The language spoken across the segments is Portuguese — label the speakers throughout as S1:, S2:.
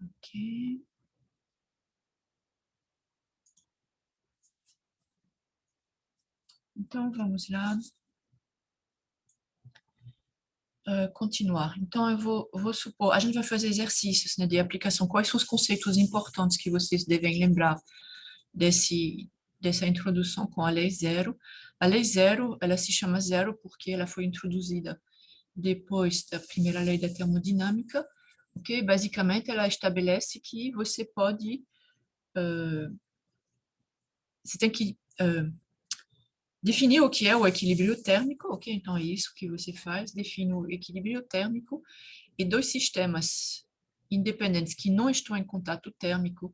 S1: Ok. Então, vamos lá. Continuar. Então, eu vou supor, a gente vai fazer exercícios, né, de aplicação. Quais são os conceitos importantes que vocês devem lembrar dessa introdução com a Lei Zero? A Lei Zero, ela se chama Zero porque ela foi introduzida depois da primeira lei da termodinâmica, ok? Basicamente, ela estabelece que você pode, você tem que definir o que é o equilíbrio térmico, ok? Então, é isso que você faz, define o equilíbrio térmico, e dois sistemas independentes que não estão em contato térmico,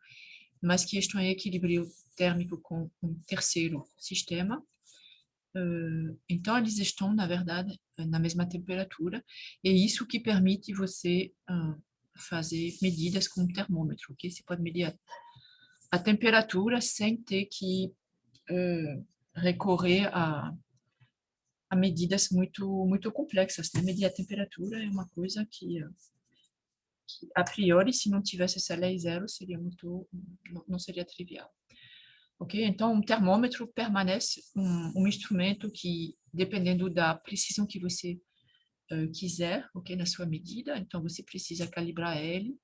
S1: mas que estão em equilíbrio térmico com um terceiro sistema, então eles estão, na verdade, na mesma temperatura, e isso que permite você fazer medidas com um termômetro, ok? Você pode medir a temperatura sem ter que recorrer a medidas muito complexas, né? Medir a temperatura é uma coisa que a priori, se não tivesse essa lei zero, seria não seria trivial. Ok? Então, um termômetro permanece um instrumento que, dependendo da precisão que você quiser, ok, na sua medida, então você precisa calibrar ele,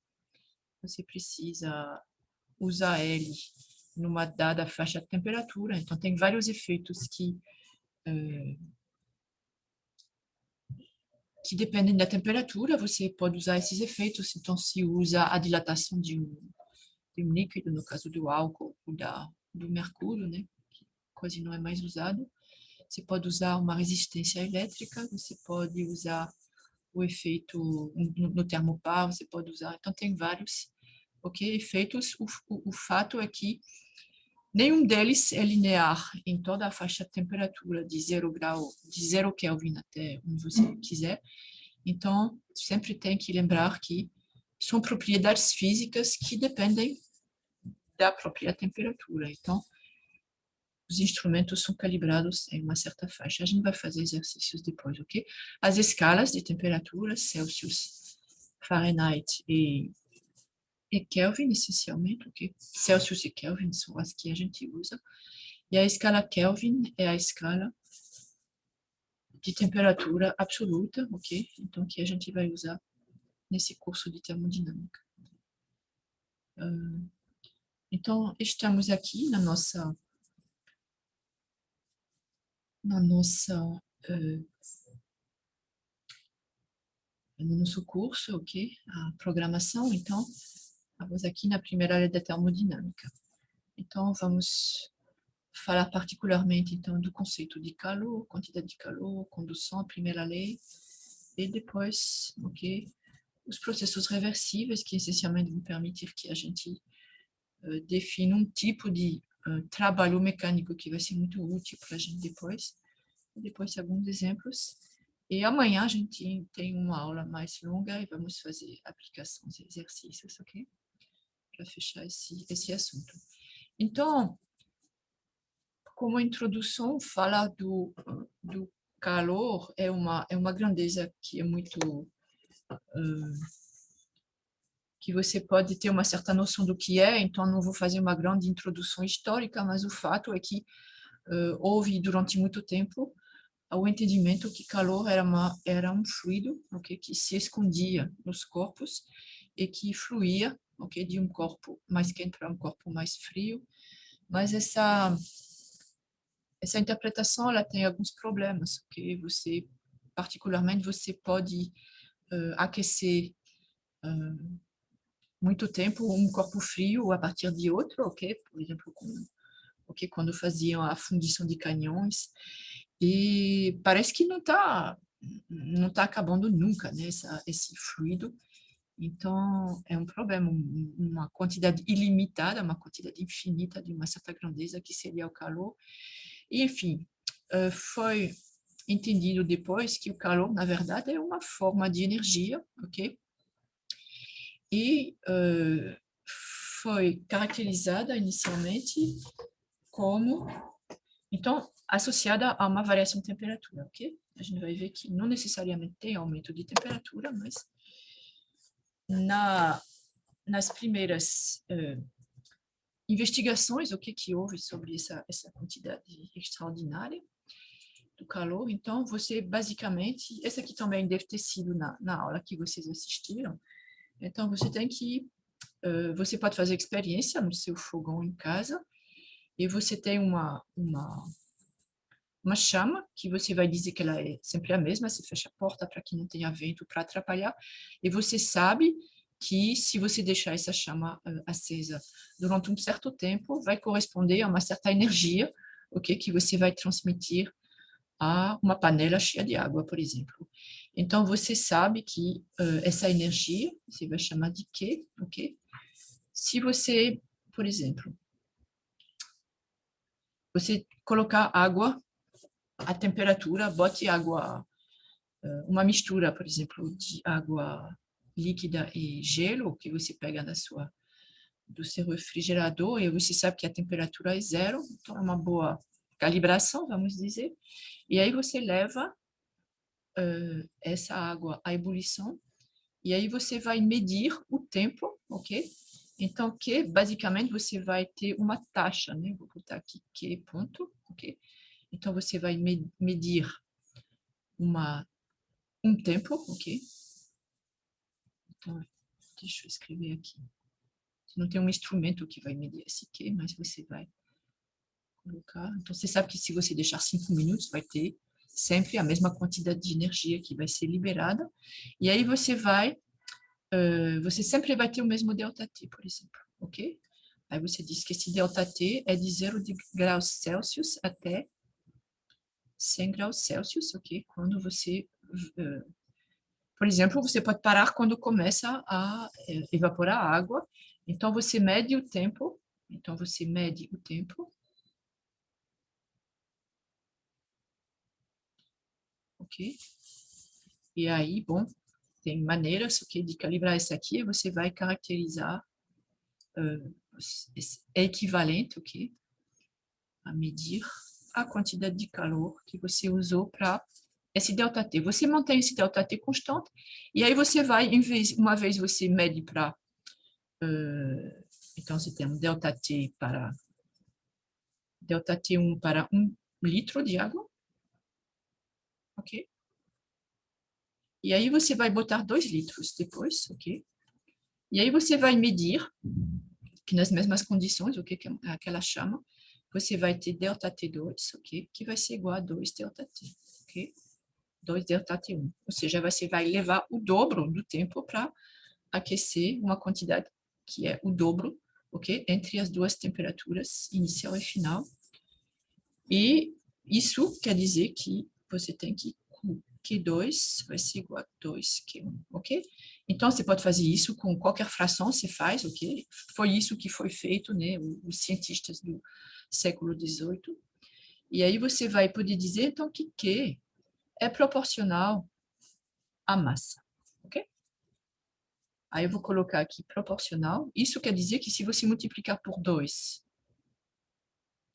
S1: você precisa usar ele numa dada faixa de temperatura, então tem vários efeitos que dependem da temperatura, você pode usar esses efeitos, então se usa a dilatação de um líquido, no caso do álcool ou do mercúrio, né, que quase não é mais usado. Você pode usar uma resistência elétrica, você pode usar o efeito no termopar, você pode usar, então tem vários, ok, efeitos. O fato é que nenhum deles é linear em toda a faixa de temperatura de 0 grau, de 0 Kelvin até onde você quiser. Então, sempre tem que lembrar que são propriedades físicas que dependem da própria temperatura. Então, os instrumentos são calibrados em uma certa faixa. A gente vai fazer exercícios depois, ok? As escalas de temperatura, Celsius, Fahrenheit e Kelvin, essencialmente, ok? Celsius e Kelvin são as que a gente usa. E a escala Kelvin é a escala de temperatura absoluta, ok? Então, que a gente vai usar nesse curso de termodinâmica. Então, estamos aqui no nosso curso, ok? A programação, então, vamos aqui na primeira área da termodinâmica. Então, vamos falar particularmente então do conceito de calor, quantidade de calor, condução, a primeira lei, e depois, ok, os processos reversíveis que essencialmente vão permitir que a gente defina um tipo de trabalho mecânico que vai ser muito útil para a gente depois. E depois alguns exemplos. E amanhã a gente tem uma aula mais longa e vamos fazer aplicações e exercícios, ok? Para fechar esse assunto. Então, como introdução, falar do calor é uma grandeza que é muito que você pode ter uma certa noção do que é, então não vou fazer uma grande introdução histórica, mas o fato é que houve durante muito tempo o entendimento que calor era um fluido, okay, que se escondia nos corpos e que fluía, okay, de um corpo mais quente para um corpo mais frio, mas essa interpretação ela tem alguns problemas, ok? Particularmente, você pode aquecer muito tempo um corpo frio a partir de outro, ok? Por exemplo, quando faziam a fundição de canhões, e parece que não tá acabando nunca, né, esse fluido. Então, é um problema, uma quantidade ilimitada, uma quantidade infinita de uma certa grandeza que seria o calor. E, enfim, foi entendido depois que o calor, na verdade, é uma forma de energia, ok? E foi caracterizada inicialmente como, então, associada a uma variação de temperatura, ok? A gente vai ver que não necessariamente tem aumento de temperatura, mas nas primeiras investigações, que houve sobre essa quantidade extraordinária do calor. Então, você basicamente, essa aqui também deve ter sido na aula que vocês assistiram. Então, você tem que, você pode fazer experiência no seu fogão em casa, e você tem uma chama, que você vai dizer que ela é sempre a mesma, você fecha a porta para que não tenha vento para atrapalhar, e você sabe que se você deixar essa chama acesa durante um certo tempo, vai corresponder a uma certa energia, que você vai transmitir a uma panela cheia de água, por exemplo. Então, você sabe que essa energia, você vai chamar de Qi, ok? Se você, por exemplo, você colocar água, a temperatura, bote água, uma mistura, por exemplo, de água líquida e gelo, que você pega do seu refrigerador, e você sabe que a temperatura é zero, então é uma boa calibração, vamos dizer. E aí você leva essa água à ebulição, e aí você vai medir o tempo, ok? Então, que basicamente você vai ter uma taxa, né? Vou botar aqui que ponto, ok? Então, você vai medir um tempo, ok? Então, deixa eu escrever aqui. Você não tem um instrumento que vai medir esse que, mas você vai colocar. Então, você sabe que se você deixar 5 minutos, vai ter sempre a mesma quantidade de energia que vai ser liberada. E aí você sempre vai ter o mesmo ΔT, por exemplo, ok? Aí você diz que esse ΔT é de 0 graus Celsius até 100 graus Celsius, ok? Quando você, por exemplo, você pode parar quando começa a evaporar a água. Então, você mede o tempo. Então, você mede o tempo. Ok? E aí, bom, tem maneiras, ok, de calibrar isso aqui. Você vai caracterizar é equivalente, ok, a medir a quantidade de calor que você usou para esse ΔT. Você mantém esse ΔT constante, e aí você vai, uma vez você mede para... então, você tem um ΔT para... ΔT1 para 1 litro de água, ok? E aí você vai botar 2 litros depois, ok? E aí você vai medir, que nas mesmas condições, ok, que aquela chama, você vai ter ΔT2, ok? Que vai ser igual a 2 ΔT, ok? 2 ΔT1. Ou seja, você vai levar o dobro do tempo para aquecer uma quantidade que é o dobro, ok? Entre as duas temperaturas, inicial e final. E isso quer dizer que você tem que Q2 vai ser igual a 2Q1, ok? Então, você pode fazer isso com qualquer fração, você faz, ok? Foi isso que foi feito, né? Os cientistas do século XVIII. E aí você vai poder dizer, então, que Q é proporcional à massa, ok? Aí eu vou colocar aqui proporcional. Isso quer dizer que se você multiplicar por 2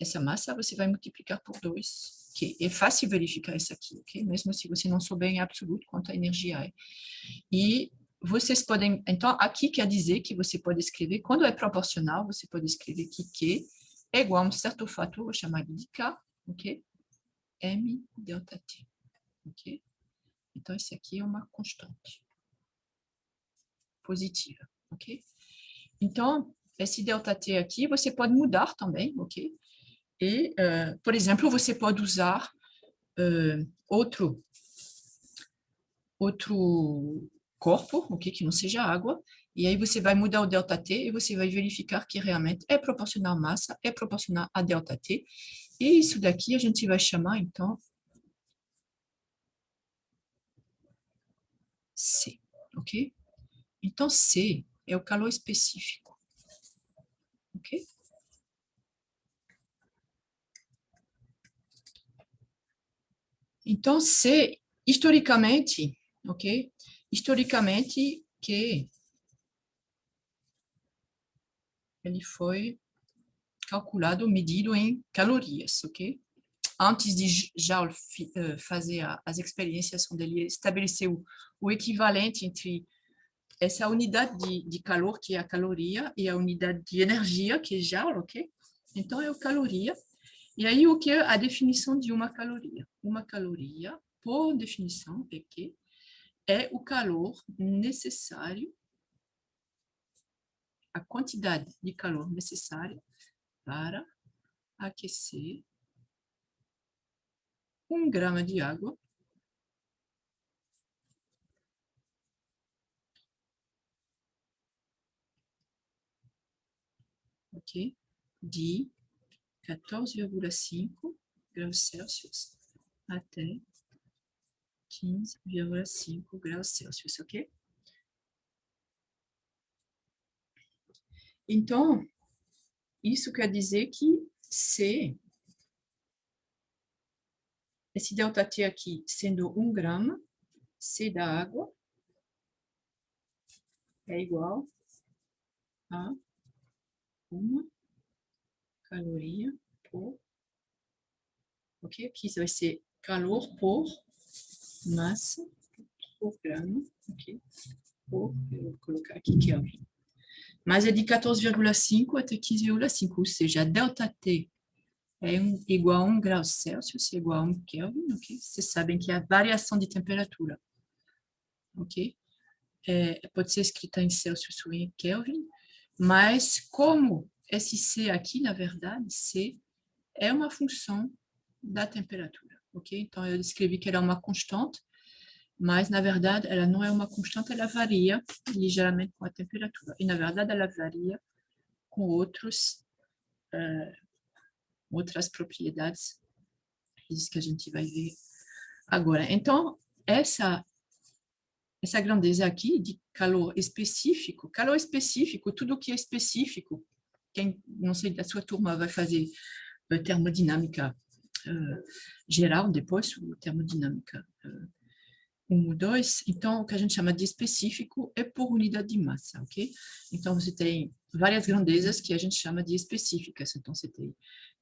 S1: essa massa, você vai multiplicar por 2, que é fácil verificar isso aqui, ok? Mesmo se você não souber em absoluto quanto a energia é. E vocês podem... Então, aqui quer dizer que você pode escrever, quando é proporcional, você pode escrever que Q é igual a um certo fator, vou chamar de K, ok? M ΔT, ok? Então, esse aqui é uma constante positiva, ok? Então, esse ΔT aqui, você pode mudar também, ok? E, por exemplo, você pode usar outro corpo, ok, que não seja água, e aí você vai mudar o ΔT e você vai verificar que realmente é proporcional à massa, é proporcional a ΔT, e isso daqui a gente vai chamar, então, C, ok? Então, C é o calor específico, ok? Então, C, historicamente, ok? Historicamente, que ele foi calculado, medido em calorias, ok? Antes de Joule fazer as experiências onde ele estabeleceu o equivalente entre essa unidade de calor, que é a caloria, e a unidade de energia, que é joule, ok? Então, é a caloria. E aí, o que é a definição de uma caloria? Uma caloria, por definição, é que é o calor necessário, a quantidade de calor necessária para aquecer 1 grama de água ok? De 14,5 graus Celsius até 15,5 graus Celsius, ok? Então, isso quer dizer que C, esse ΔT aqui sendo 1 grama, C da água é igual a 1 caloria por, ok? Aqui vai ser calor por massa por grama, ok? Por, eu vou colocar aqui Kelvin. Mas é de 14,5 até 15,5, ou seja, ΔT é igual a 1 grau Celsius, igual a 1 Kelvin, ok? Vocês sabem que a variação de temperatura, ok? Pode ser escrita em Celsius ou em Kelvin, mas como esse C aqui, na verdade, C é uma função da temperatura, ok? Então, eu descrevi que ela é uma constante, mas, na verdade, ela não é uma constante, ela varia ligeiramente com a temperatura. E, na verdade, ela varia com outras propriedades, isso que a gente vai ver agora. Então, essa grandeza aqui de calor específico, tudo que é específico, quem, não sei, da sua turma vai fazer termodinâmica geral depois, ou termodinâmica 1 ou 2, então o que a gente chama de específico é por unidade de massa, ok? Então você tem várias grandezas que a gente chama de específicas, então você tem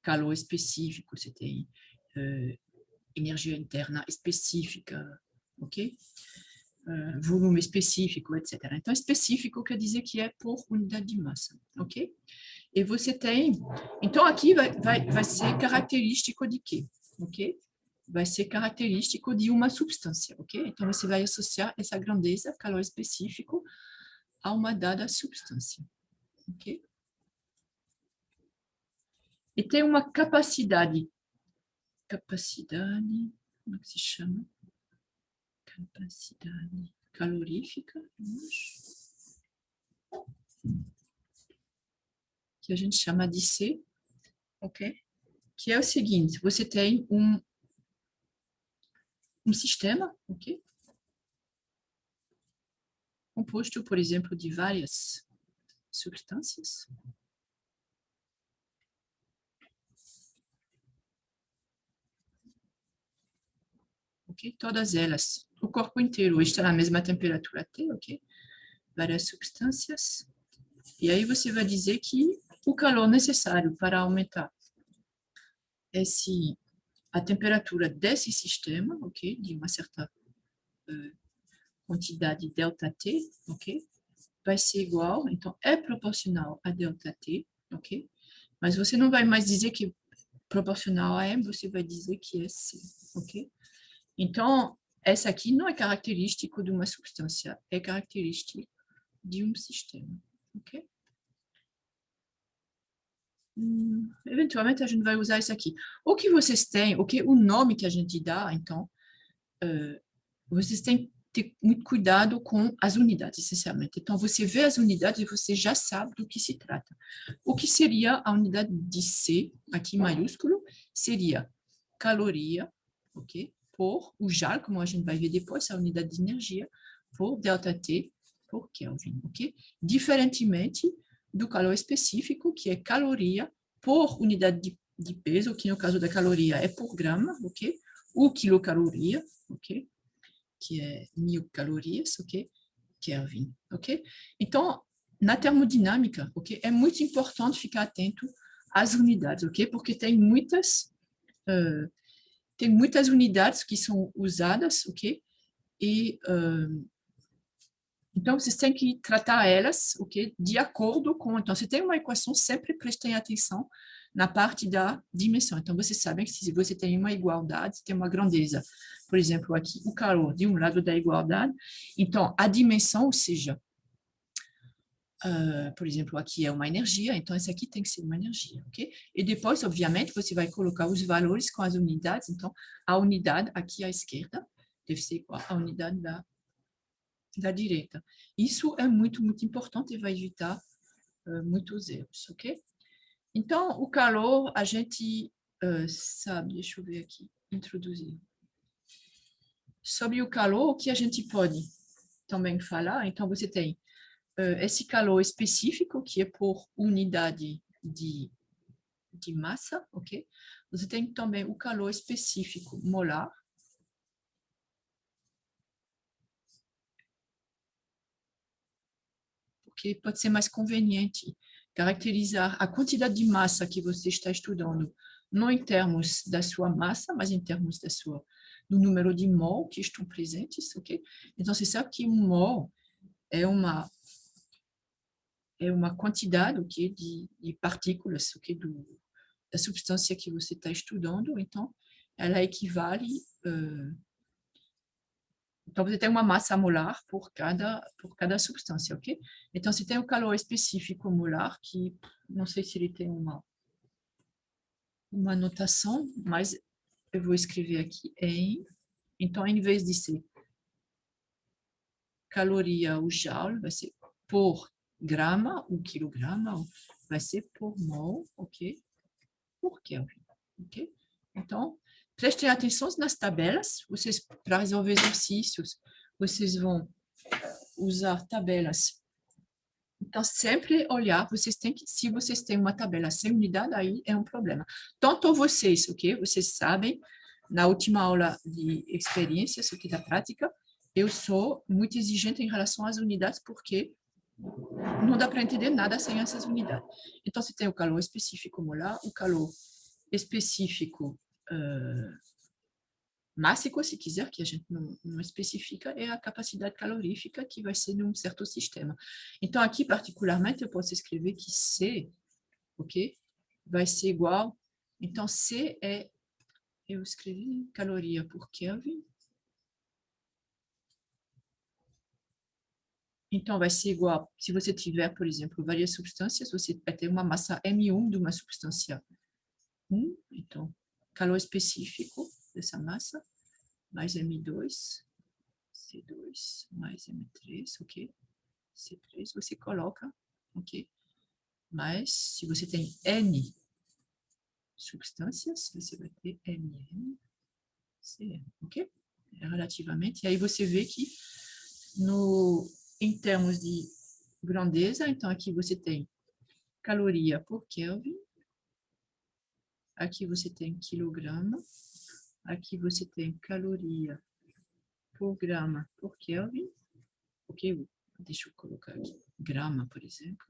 S1: calor específico, você tem energia interna específica, ok? Volume específico, etc. Então, específico quer dizer que é por unidade de massa, ok? E você tem... Então, aqui vai ser característico de quê? Ok? Vai ser característico de uma substância, ok? Então, você vai associar essa grandeza, calor específico, a uma dada substância, ok? E tem uma capacidade, como é que se chama? Capacidade calorífica, que a gente chama de C, ok? Que é o seguinte, você tem um sistema, ok? Composto, por exemplo, de várias substâncias, ok? Todas elas, o corpo inteiro está na mesma temperatura T, ok? Várias substâncias. E aí você vai dizer que o calor necessário para aumentar a temperatura desse sistema, ok? De uma certa quantidade ΔT, ok? Vai ser igual, então é proporcional a ΔT, ok? Mas você não vai mais dizer que é proporcional a M, você vai dizer que é C, ok? Então, essa aqui não é característico de uma substância, é característico de um sistema, ok? Eventualmente a gente vai usar isso aqui. O que vocês têm, o nome que a gente dá, então, vocês têm que ter muito cuidado com as unidades, essencialmente. Então, você vê as unidades e você já sabe do que se trata. O que seria a unidade de C, aqui maiúsculo, seria caloria, ok? Por o joule, como a gente vai ver depois, a unidade de energia, por ΔT, por Kelvin, ok? Diferentemente do calor específico, que é caloria por unidade de peso, que no caso da caloria é por grama, ok? Ou quilocaloria, ok? Que é 1000 calorias, ok? Kelvin, ok? Então, na termodinâmica, ok? É muito importante ficar atento às unidades, ok? Porque tem muitas unidades que são usadas, ok? E Então, vocês têm que tratar elas, ok? De acordo com... Então, se tem uma equação, sempre prestem atenção na parte da dimensão. Então, vocês sabem que se você tem uma igualdade, tem uma grandeza. Por exemplo, aqui, o calor de um lado da igualdade. Então, a dimensão, ou seja, por exemplo, aqui é uma energia, então esse aqui tem que ser uma energia, ok? E depois, obviamente, você vai colocar os valores com as unidades. Então, a unidade aqui à esquerda deve ser igual à unidade da direita. Isso é muito, muito importante e vai evitar muitos erros, ok? Então, o calor, a gente sabe, deixa eu ver aqui, introduzir. Sobre o calor, o que a gente pode também falar? Então, você tem esse calor específico, que é por unidade de massa, ok? Você tem também o calor específico molar, porque pode ser mais conveniente caracterizar a quantidade de massa que você está estudando, não em termos da sua massa, mas em termos do número de mol que estão presentes, ok? Então, você sabe que um mol é uma quantidade, ok, de partículas, ok, da substância que você está estudando. Então, ela equivale... Então, você tem uma massa molar por cada substância, ok? Então, se tem o calor específico molar, que não sei se ele tem uma notação, mas eu vou escrever aqui em... Então, em vez de ser caloria ou joule, vai ser por grama ou quilograma, vai ser por mol, ok? Por Kelvin, ok? Então, prestem atenção nas tabelas. Vocês, para resolver exercícios, vocês vão usar tabelas. Então, sempre olhar, se vocês têm uma tabela sem unidade, aí é um problema. Tanto vocês, ok? Vocês sabem, na última aula de experiências, aqui da prática, eu sou muito exigente em relação às unidades, porque não dá para entender nada sem essas unidades. Então, se tem o calor específico molar, o calor específico mássico, se quiser, que a gente não especifica, é a capacidade calorífica que vai ser num certo sistema. Então, aqui, particularmente, eu posso escrever que C, ok, vai ser igual... Então, C é... Eu escrevi caloria por Kelvin. Então, vai ser igual... Se você tiver, por exemplo, várias substâncias, você vai ter uma massa M1 de uma substância 1. Então, calor específico dessa massa, mais M2, C2, mais M3, ok? C3 você coloca, ok? Mas, se você tem N substâncias, você vai ter Mn, Cn, ok? É relativamente. E aí você vê que, em termos de grandeza, então aqui você tem caloria por Kelvin, aqui você tem quilograma, aqui você tem caloria por grama por Kelvin, ok? Deixa eu colocar aqui, grama, por exemplo.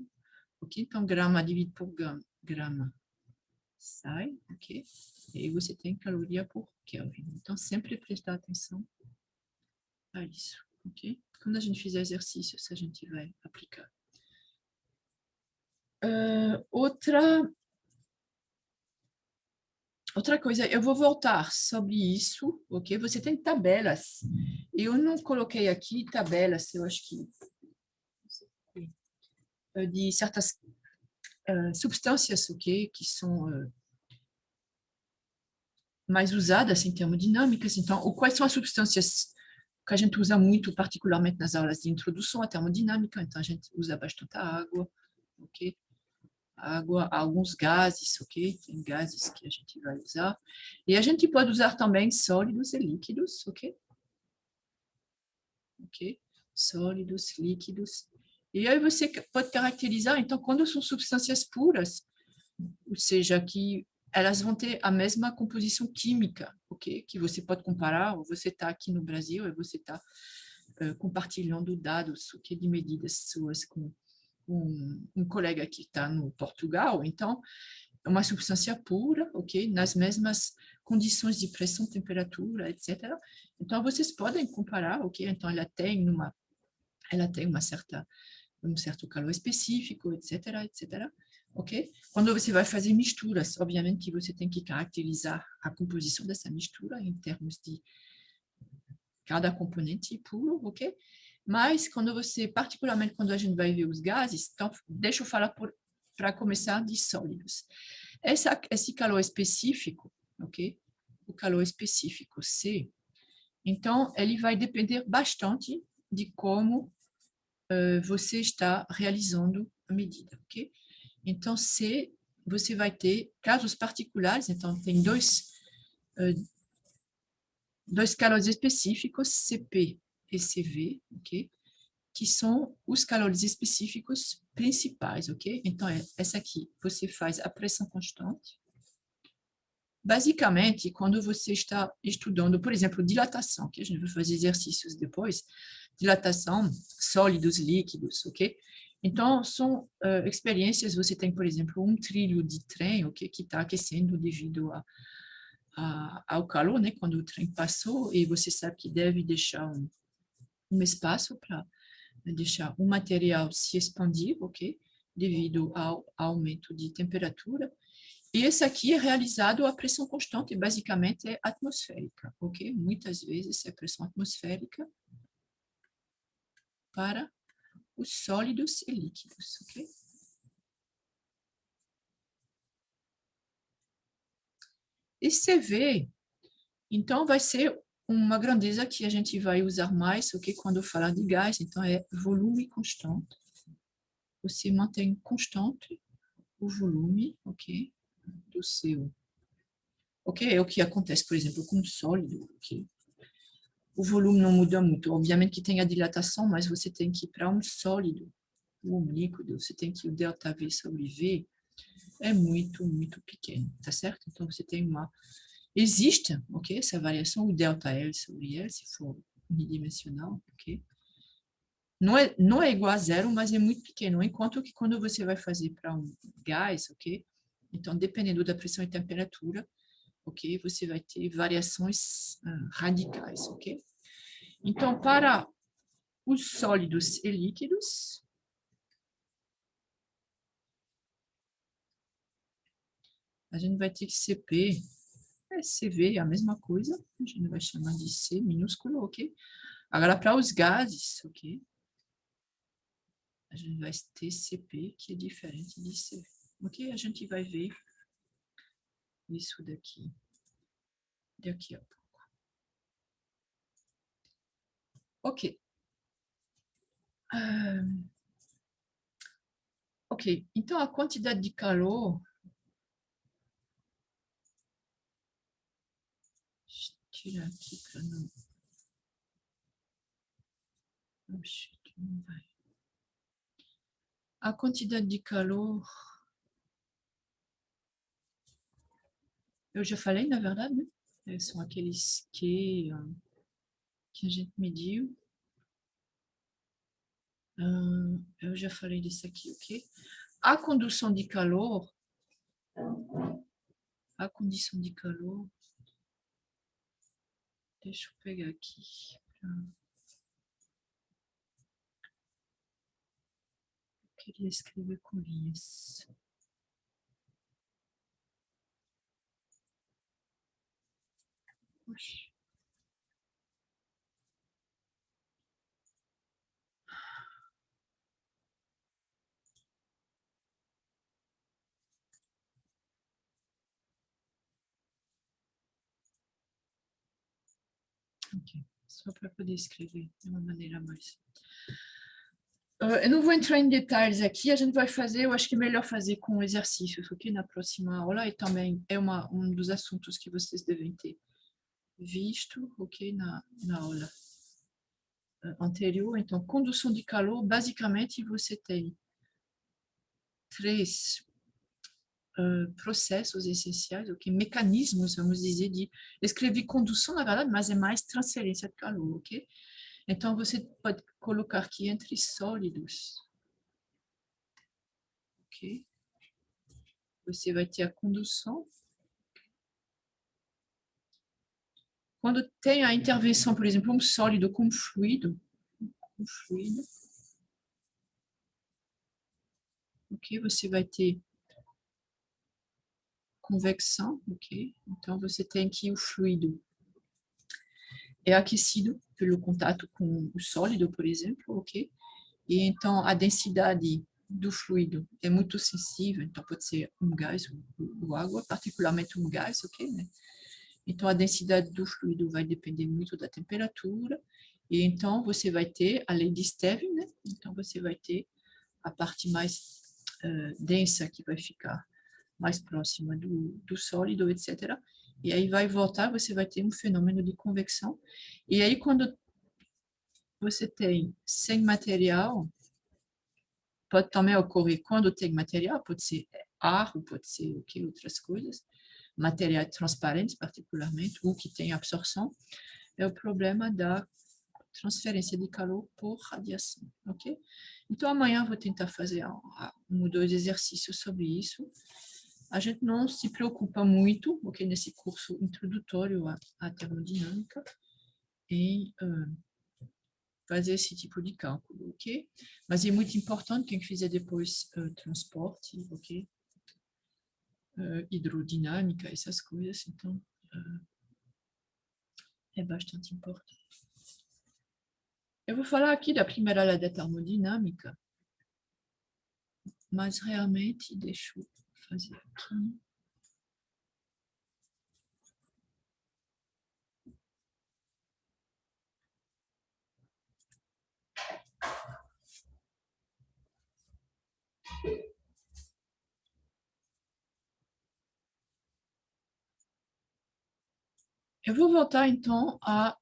S1: Ok? Então, grama dividido por grama sai, ok? E aí você tem caloria por Kelvin. Então, sempre prestar atenção a isso, ok? Quando a gente fizer exercícios, a gente vai aplicar. Outra coisa, eu vou voltar sobre isso, ok? Você tem tabelas. Eu não coloquei aqui tabelas, eu acho que de certas substâncias, ok? Que são mais usadas em termodinâmicas. Então, quais são as substâncias que a gente usa muito, particularmente nas aulas de introdução à termodinâmica? Então, a gente usa bastante a água, ok? Água, alguns gases, ok? Tem gases que a gente vai usar. E a gente pode usar também sólidos e líquidos, ok? Ok? Sólidos, líquidos. E aí você pode caracterizar, então, quando são substâncias puras, ou seja, que elas vão ter a mesma composição química, ok? Que você pode comparar, ou você está aqui no Brasil e você está compartilhando dados, ok, de medidas suas com um colega que está no Portugal. Então, é uma substância pura, ok? Nas mesmas condições de pressão, temperatura, etc. Então, vocês podem comparar, ok? Então, ela tem ela tem um certo calor específico, etc, etc. Ok? Quando você vai fazer misturas, obviamente que você tem que caracterizar a composição dessa mistura em termos de cada componente puro, ok? Mas quando você, particularmente quando a gente vai ver os gases, então deixa eu falar para começar de sólidos. Esse calor específico, ok? O calor específico C, então ele vai depender bastante de como você está realizando a medida, ok? Então, C, você vai ter casos particulares, então tem dois calores específicos, CP e CV, ok? Que são os calores específicos principais, ok? Então, essa aqui, você faz a pressão constante. Basicamente, quando você está estudando, por exemplo, dilatação, que a gente vai fazer exercícios depois, dilatação, sólidos, líquidos, ok? Então, são experiências, você tem, por exemplo, um trilho de trem, ok, que está aquecendo devido ao calor, né, quando o trem passou, e você sabe que deve deixar um espaço para deixar o material se expandir, ok, devido ao aumento de temperatura. E esse aqui é realizado a pressão constante, basicamente é atmosférica, ok? Muitas vezes é pressão atmosférica para os sólidos e líquidos, ok? E CV, então, vai ser uma grandeza que a gente vai usar mais, ok? Quando falar de gás, então é volume constante. Você mantém constante o volume, ok? Do seu. Ok? É o que acontece, por exemplo, com o sólido, ok? O volume não muda muito. Obviamente que tem a dilatação, mas você tem que ir para um sólido, um líquido, você tem que o ΔV sobre V é muito, muito pequeno, tá certo? Então, você tem uma... Existe, ok? Essa variação, o ΔL sobre L, se for unidimensional, ok? Não é igual a zero, mas é muito pequeno. Enquanto que quando você vai fazer para um gás, ok? Então, dependendo da pressão e temperatura, ok? Você vai ter variações radicais, ok? Então, para os sólidos e líquidos, a gente vai ter CP, CV é a mesma coisa, a gente vai chamar de C minúsculo, ok? Agora, para os gases, ok? A gente vai ter CP, que é diferente de CV, ok? A gente vai ver isso daqui a pouco. Ok. Ok, então a quantidade de calor... Deixa eu tirar aqui para não... Oxe, não vai. A quantidade de calor... Eu já falei, na verdade, né? São aqueles que a gente mediu. Eu já falei disso aqui, ok? A condução de calor, deixa eu pegar aqui. Eu queria escrever com linhas. Oxe. Ok, só para poder escrever de uma maneira mais... Eu não vou entrar em detalhes aqui, a gente vai fazer, eu acho que é melhor fazer com exercícios, ok? Na próxima aula, e também é um dos assuntos que vocês devem ter visto, ok? Na aula anterior. Então, condução de calor, basicamente, você tem três processos essenciais, ok? Mecanismos, vamos dizer, de escrever condução, na verdade, mas é mais transferência de calor, ok? Então, você pode colocar aqui entre sólidos, ok? Você vai ter a condução. Quando tem a intervenção, por exemplo, um sólido com um fluido, o fluido. Ok, você vai ter convecção, ok? Então, você tem que o fluido é aquecido pelo contato com o sólido, por exemplo, ok? E então, a densidade do fluido é muito sensível, então pode ser um gás ou água, particularmente um gás, ok? Né? Então, a densidade do fluido vai depender muito da temperatura, e então você vai ter a lei de Stevin, né? Então, você vai ter a parte mais densa que vai ficar mais próxima do sólido, etc. E aí vai voltar, você vai ter um fenômeno de convecção. E aí, quando você tem sem material, pode também ocorrer quando tem material, pode ser ar, ou pode ser o que outras coisas, materiais transparentes particularmente, ou que tem absorção, é o problema da transferência de calor por radiação, ok? Então amanhã eu vou tentar fazer um ou dois exercícios sobre isso. A gente não se preocupa muito, ok, nesse curso introdutório à termodinâmica, em fazer esse tipo de cálculo, ok? Mas é muito importante quem fizer depois transporte, ok? Hidrodinâmica, essas coisas, então é bastante importante. Eu vou falar aqui da primeira lei da termodinâmica, mas realmente, deixa eu fazer aqui. Eu vou voltar então a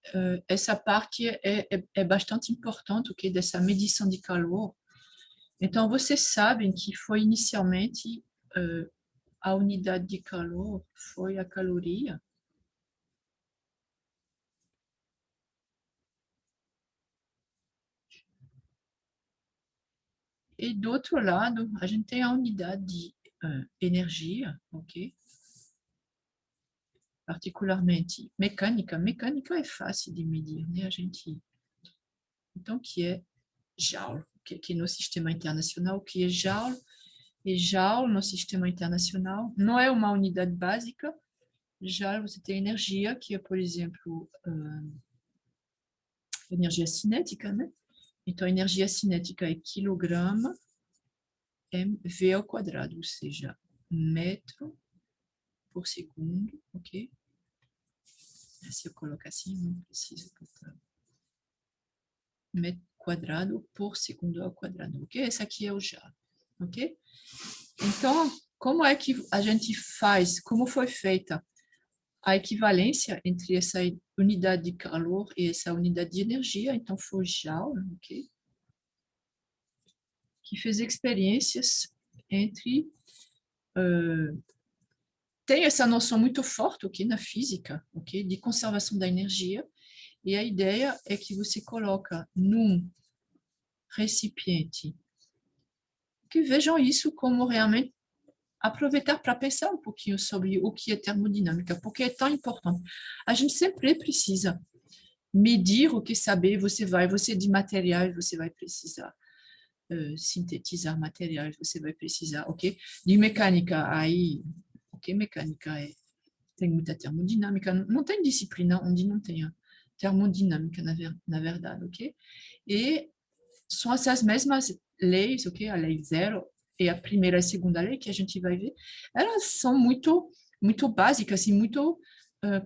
S1: essa parte é bastante importante, ok, dessa medição de calor. Então, vocês sabem que foi inicialmente a unidade de calor foi a caloria. E do outro lado, a gente tem a unidade de energia, ok? Particularmente mecânica. Mecânica é fácil de medir, né? A gente... Então, que é Joule, que é no sistema internacional, que é Joule. E Joule, no sistema internacional, não é uma unidade básica. Já você tem energia, que é, por exemplo, energia cinética, né? Então, energia cinética é quilograma mv ao quadrado, ou seja, metro por segundo, ok? Se eu colocar assim, não preciso botar metro quadrado por segundo ao quadrado, ok? Esse aqui é o Joule, ok? Então, como é que a gente faz, como foi feita a equivalência entre essa unidade de calor e essa unidade de energia? Então, foi Joule, ok? Que fez experiências entre... tem essa noção muito forte, ok, na física, ok, de conservação da energia, e a ideia é que você coloca num recipiente, que vejam isso como realmente aproveitar para pensar um pouquinho sobre o que é termodinâmica, porque é tão importante. A gente sempre precisa medir o que saber, você de materiais, você vai precisar sintetizar materiais, você vai precisar, ok? De mecânica, aí, ok, mecânica tem muita termodinâmica, não tem disciplina onde não tenha termodinâmica, na verdade, ok? E são essas mesmas leis, ok? A lei zero e a primeira e a segunda lei que a gente vai ver, elas são muito básicas e muito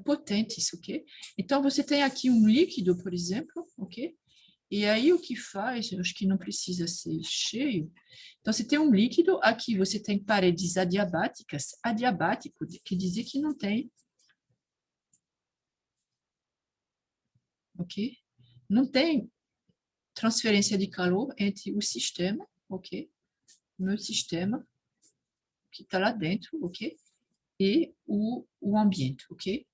S1: potentes, ok? Então, você tem aqui um líquido, por exemplo, ok? E aí, o que faz, eu acho que não precisa ser cheio. Então, você tem um líquido, aqui você tem paredes adiabáticas. Adiabático quer dizer que não tem, ok? Não tem transferência de calor entre o sistema, ok? O meu sistema, que está lá dentro, ok? E o ambiente, ok?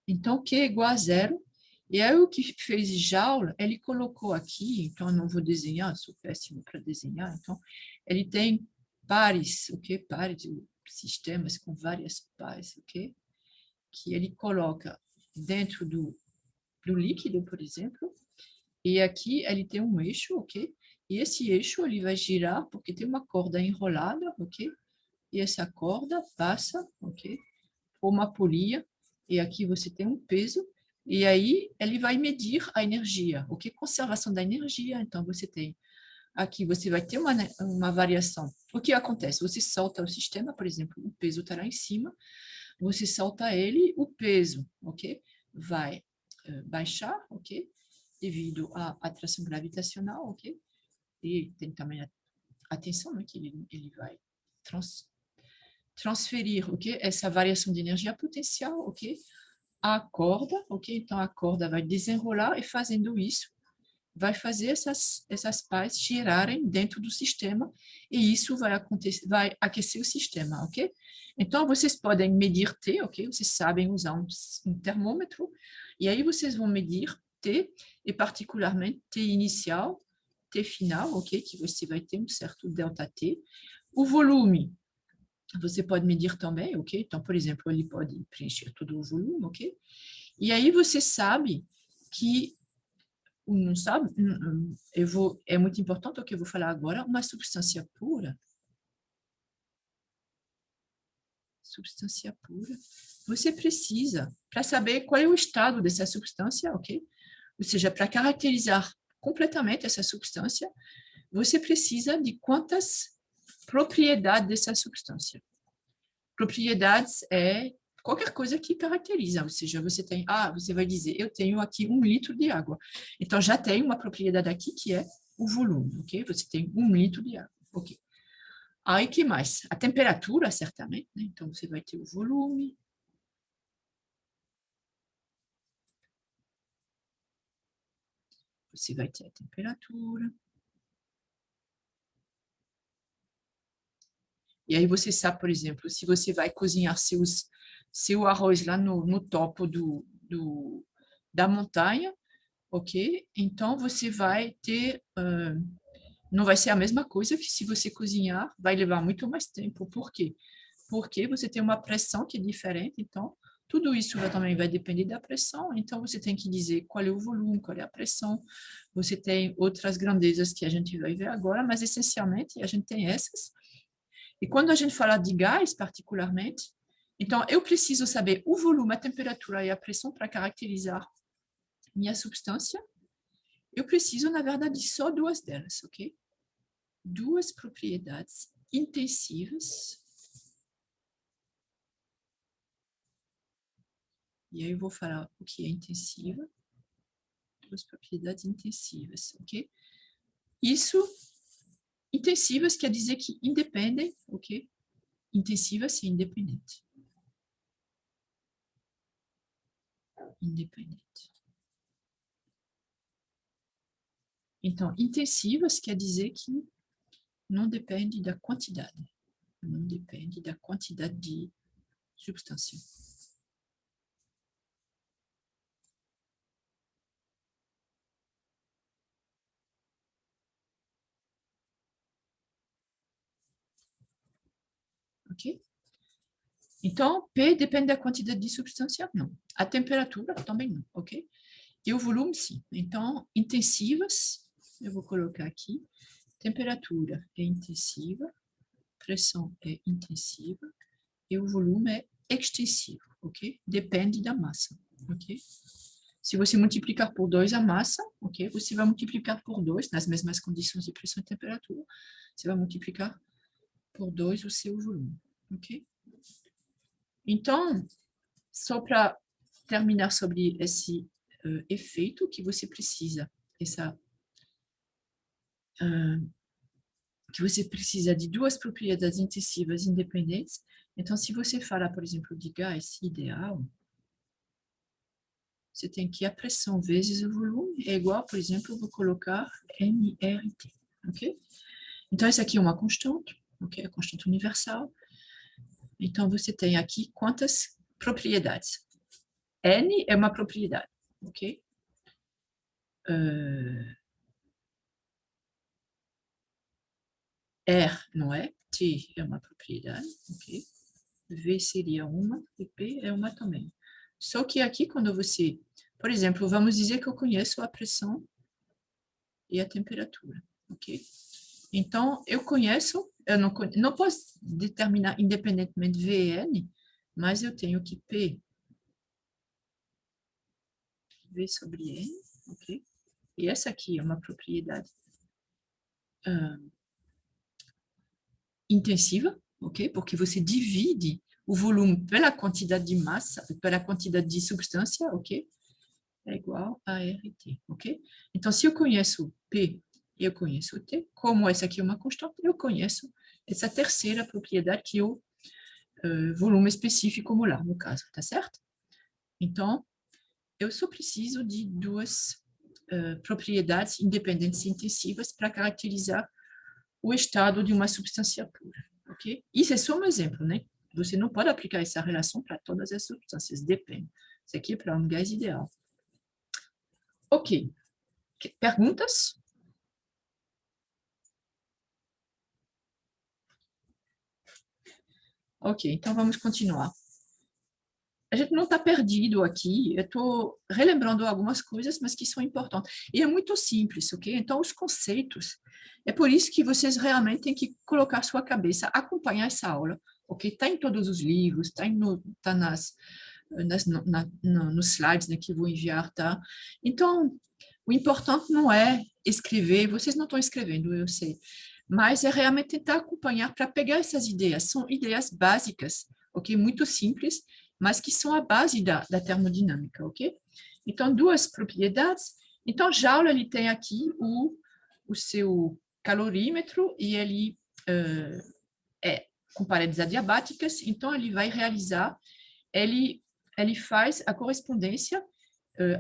S1: Então, Q é igual a zero. E aí, o que fez Joule, ele colocou aqui, então eu não vou desenhar, sou péssimo para desenhar, então, ele tem pares, ok? Pares, sistemas com várias pares, ok? Que ele coloca dentro do líquido, por exemplo, E aqui ele tem um eixo, ok? E esse eixo ele vai girar porque tem uma corda enrolada, ok? E essa corda passa, ok? Por uma polia. E aqui você tem um peso. E aí ele vai medir a energia, ok? Conservação da energia. Então você tem aqui, você vai ter uma variação. O que acontece? Você solta o sistema, por exemplo, o peso está lá em cima, você solta ele, o peso, ok? Vai baixar, ok? Devido à atração gravitacional, ok? E tem também a tensão, né? Que ele vai transferir, ok? Essa variação de energia potencial, ok? A corda, ok? Então a corda vai desenrolar e fazendo isso, vai fazer essas pás girarem dentro do sistema e isso vai acontecer, vai aquecer o sistema, ok? Então vocês podem medir T, ok? Vocês sabem usar um termômetro e aí vocês vão medir T e particularmente T inicial, T final, ok? Que você vai ter um certo delta T. O volume, você pode medir também, ok? Então, por exemplo, ele pode preencher todo o volume, ok? E aí você sabe que, não sabe, é muito importante o que eu vou falar agora, uma substância pura, você precisa, para saber qual é o estado dessa substância, ok? Ou seja, para caracterizar completamente essa substância, você precisa de quantas propriedades dessa substância. Propriedades é qualquer coisa que caracteriza, ou seja, você vai dizer, eu tenho aqui 1 litro de água. Então, já tem uma propriedade aqui que é o volume, ok? Você tem 1 litro de água, ok? Aí, que mais? A temperatura, certamente, né? Então, você vai ter o volume. Você vai ter a temperatura. E aí você sabe, por exemplo, se você vai cozinhar seu arroz lá no topo da montanha, ok? Então você vai ter, não vai ser a mesma coisa que se você cozinhar, vai levar muito mais tempo. Por quê? Porque você tem uma pressão que é diferente, então tudo isso também vai depender da pressão, então você tem que dizer qual é o volume, qual é a pressão. Você tem outras grandezas que a gente vai ver agora, mas essencialmente a gente tem essas. E quando a gente fala de gás, particularmente, então eu preciso saber o volume, a temperatura e a pressão para caracterizar minha substância. Eu preciso, na verdade, só duas delas, ok? Duas propriedades intensivas. E aí eu vou falar o que é intensiva. Duas propriedades intensivas, ok? Isso, intensivas quer dizer que independem, ok? Intensivas é independente. Independente. Então, intensivas quer dizer que não depende da quantidade. Não depende da quantidade de substância. Ok? Então, P depende da quantidade de substância? Não. A temperatura também não, ok? E o volume, sim. Então, intensivas, eu vou colocar aqui, temperatura é intensiva, pressão é intensiva, e o volume é extensivo, ok? Depende da massa, ok? Se você multiplicar por 2 a massa, ok? Você vai multiplicar por 2, nas mesmas condições de pressão e temperatura, você vai multiplicar por 2 o seu volume, ok? Então, só para terminar sobre esse efeito que você precisa, que você precisa de duas propriedades intensivas independentes. Então, se você fala, por exemplo, de gás ideal, você tem que a pressão vezes o volume é igual, por exemplo, eu vou colocar nRT, ok? Então, essa aqui é uma constante, ok? A constante universal. Então, você tem aqui quantas propriedades? N é uma propriedade, ok? R não é, T é uma propriedade, ok? V seria uma e P é uma também. Só que aqui, quando você, por exemplo, vamos dizer que eu conheço a pressão e a temperatura, ok? Então, eu não posso determinar independentemente Vn, mas eu tenho que P, V sobre N, ok? E essa aqui é uma propriedade intensiva, ok? Porque você divide o volume pela quantidade de massa, pela quantidade de substância, ok? É igual a RT, ok? Então, se eu conheço P, eu conheço T, como essa aqui é uma constante, eu conheço essa terceira propriedade que é o volume específico molar, no caso, tá certo? Então, eu só preciso de duas propriedades independentes e intensivas para caracterizar o estado de uma substância pura, ok? Isso é só um exemplo, né? Você não pode aplicar essa relação para todas as substâncias, depende. Isso aqui é para um gás ideal. Ok. Perguntas? Ok, então vamos continuar. A gente não está perdido aqui, eu estou relembrando algumas coisas, mas que são importantes. E é muito simples, ok? Então, os conceitos, é por isso que vocês realmente têm que colocar sua cabeça, acompanhar essa aula, ok? Está em todos os livros, está tá nos slides, né, que eu vou enviar, tá? Então, o importante não é escrever, vocês não estão escrevendo, eu sei, mas é realmente tentar acompanhar para pegar essas ideias. São ideias básicas, ok? Muito simples, mas que são a base da termodinâmica, ok? Então, duas propriedades. Então, Joule, ele tem aqui o seu calorímetro e ele é com paredes adiabáticas, então ele vai realizar, ele faz a correspondência,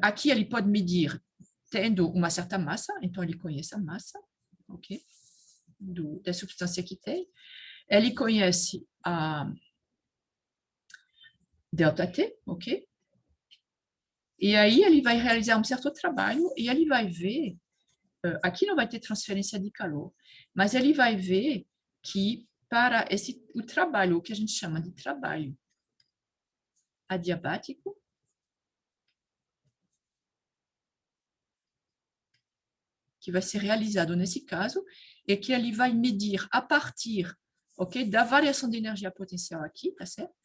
S1: aqui ele pode medir tendo uma certa massa, então ele conhece a massa, ok? Da substância que tem, ele conhece a ΔT, ok? E aí ele vai realizar um certo trabalho e ele vai ver, aqui não vai ter transferência de calor, mas ele vai ver que para o trabalho, o que a gente chama de trabalho adiabático, que vai ser realizado nesse caso, é que ele vai medir a partir, ok, da variação de energia potencial aqui, tá certo?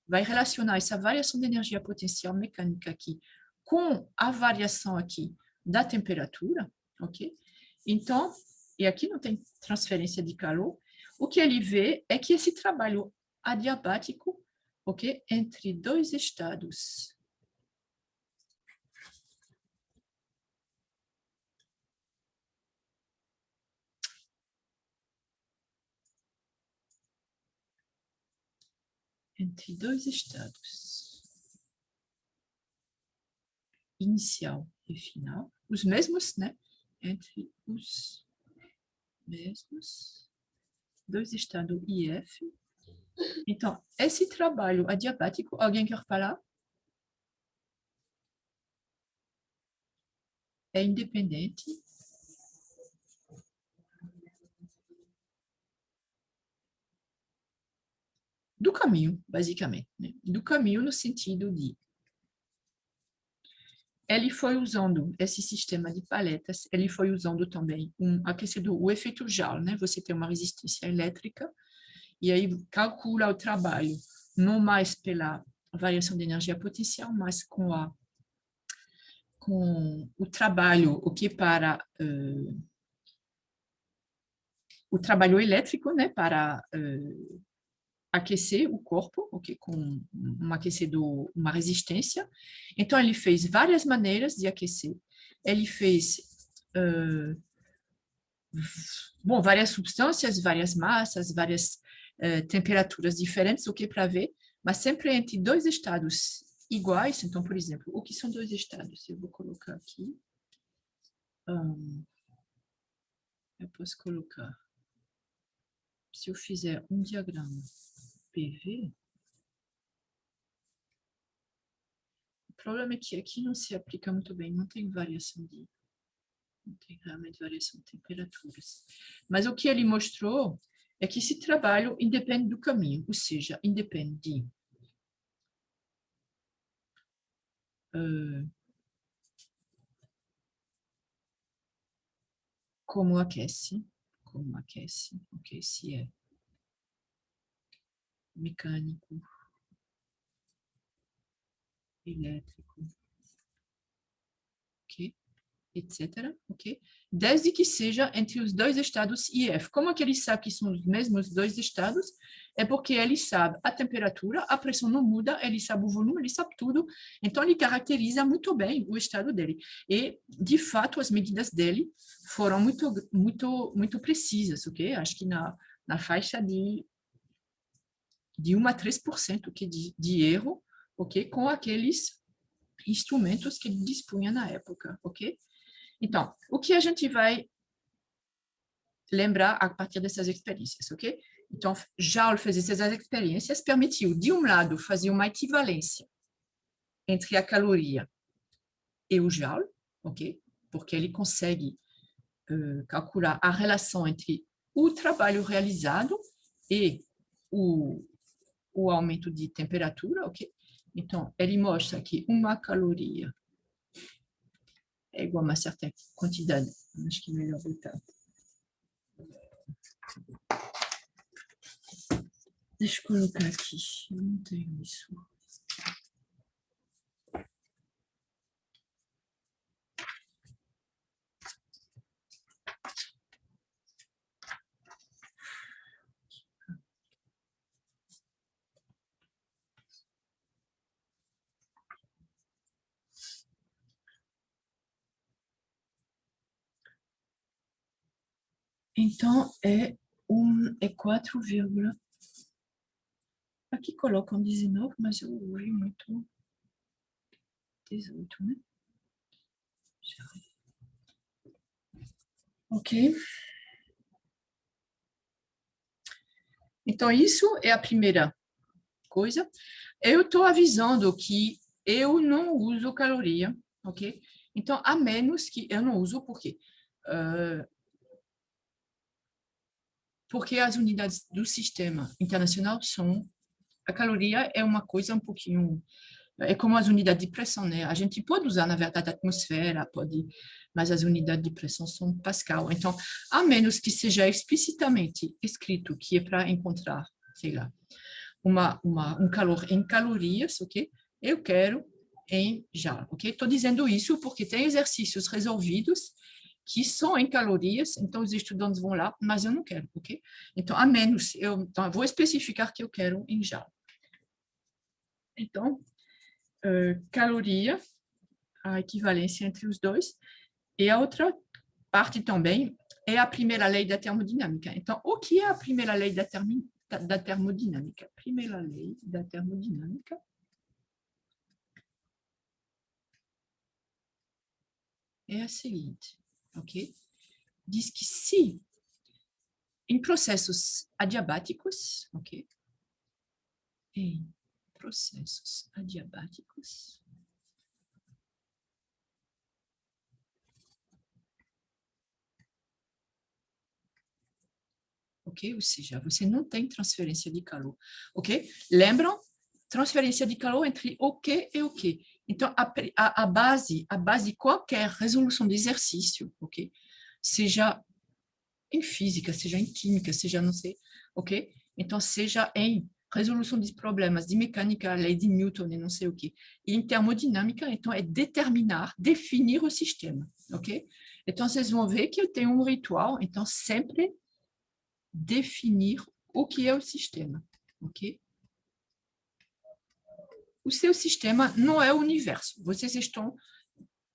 S1: Vai relacionar essa variação de energia potencial mecânica aqui com a variação aqui da temperatura, ok? Então, e aqui não tem transferência de calor, o que ele vê é que esse trabalho adiabático, ok, entre dois estados inicial e final, os mesmos, né? Entre os mesmos dois estados IF. Então, esse trabalho adiabático, alguém quer falar? É independente do caminho, basicamente, né? Do caminho no sentido de ele foi usando esse sistema de paletas, ele foi usando também um aquecedor, o efeito Joule, né? Você tem uma resistência elétrica e aí calcula o trabalho não mais pela variação de energia potencial, mas com o trabalho, o que para o trabalho elétrico, né? Para aquecer o corpo, okay, com um aquecedor, uma resistência. Então, ele fez várias maneiras de aquecer. Ele fez, bom, várias substâncias, várias massas, várias temperaturas diferentes, o que para ver, mas sempre entre dois estados iguais. Então, por exemplo, o que são dois estados? Eu vou colocar aqui. Eu posso colocar, se eu fizer um diagrama PV, o problema é que aqui não se aplica muito bem, não tem variação não tem realmente variação de temperaturas. Mas o que ele mostrou é que esse trabalho independe do caminho, ou seja, independe de como aquece, ok? Se é mecânico, elétrico, ok? Etc, ok? Desde que seja entre os dois estados I e F. Como é que ele sabe que são os mesmos dois estados? É porque ele sabe a temperatura, a pressão não muda, ele sabe o volume, ele sabe tudo. Então, ele caracteriza muito bem o estado dele. E, de fato, as medidas dele foram muito precisas, ok? Acho que na faixa de 1 a 3% que de erro, ok? Com aqueles instrumentos que ele dispunha na época, ok? Então, o que a gente vai lembrar a partir dessas experiências, ok? Então, Joule fez essas experiências, permitiu, de um lado, fazer uma equivalência entre a caloria e o Joule, ok? Porque ele consegue calcular a relação entre o trabalho realizado e o aumento de temperatura, ok? Então, ele mostra que uma caloria é igual a uma certa quantidade. Acho que é melhor botar. Deixa eu colocar aqui. Eu não tenho isso. Então, é 4, aqui colocam 19, mas eu ouvi muito 18, né? Ok? Então, isso é a primeira coisa. Eu estou avisando que eu não uso caloria, ok? Então, a menos que eu não uso, por quê? Porque as unidades do sistema internacional são... A caloria é uma coisa um pouquinho... É como as unidades de pressão, né? A gente pode usar, na verdade, a atmosfera, pode, mas as unidades de pressão são Pascal. Então, a menos que seja explicitamente escrito que é para encontrar, sei lá, um calor em calorias, ok? Eu quero em joule, ok? Estou dizendo isso porque tem exercícios resolvidos que são em calorias, então os estudantes vão lá, mas eu não quero, ok? Então, a menos, então, eu vou especificar que eu quero em joule. Então, caloria, a equivalência entre os dois, e a outra parte também é a primeira lei da termodinâmica. Então, o que é a primeira lei da termodinâmica? A primeira lei da termodinâmica é a seguinte, ok? Diz que se em processos adiabáticos, ok? Em processos adiabáticos, ok? Ou seja, você não tem transferência de calor, ok? Lembram? Transferência de calor entre o que e o que. Então, a base de qualquer resolução de exercício, ok? Seja em física, seja em química, seja não sei, ok? Então, seja em resolução de problemas de mecânica, lei de Newton e não sei o quê. E em termodinâmica, então, é determinar, definir o sistema, ok? Então, vocês vão ver que eu tenho um ritual, então, sempre definir o que é o sistema, ok? O seu sistema não é o universo. Vocês estão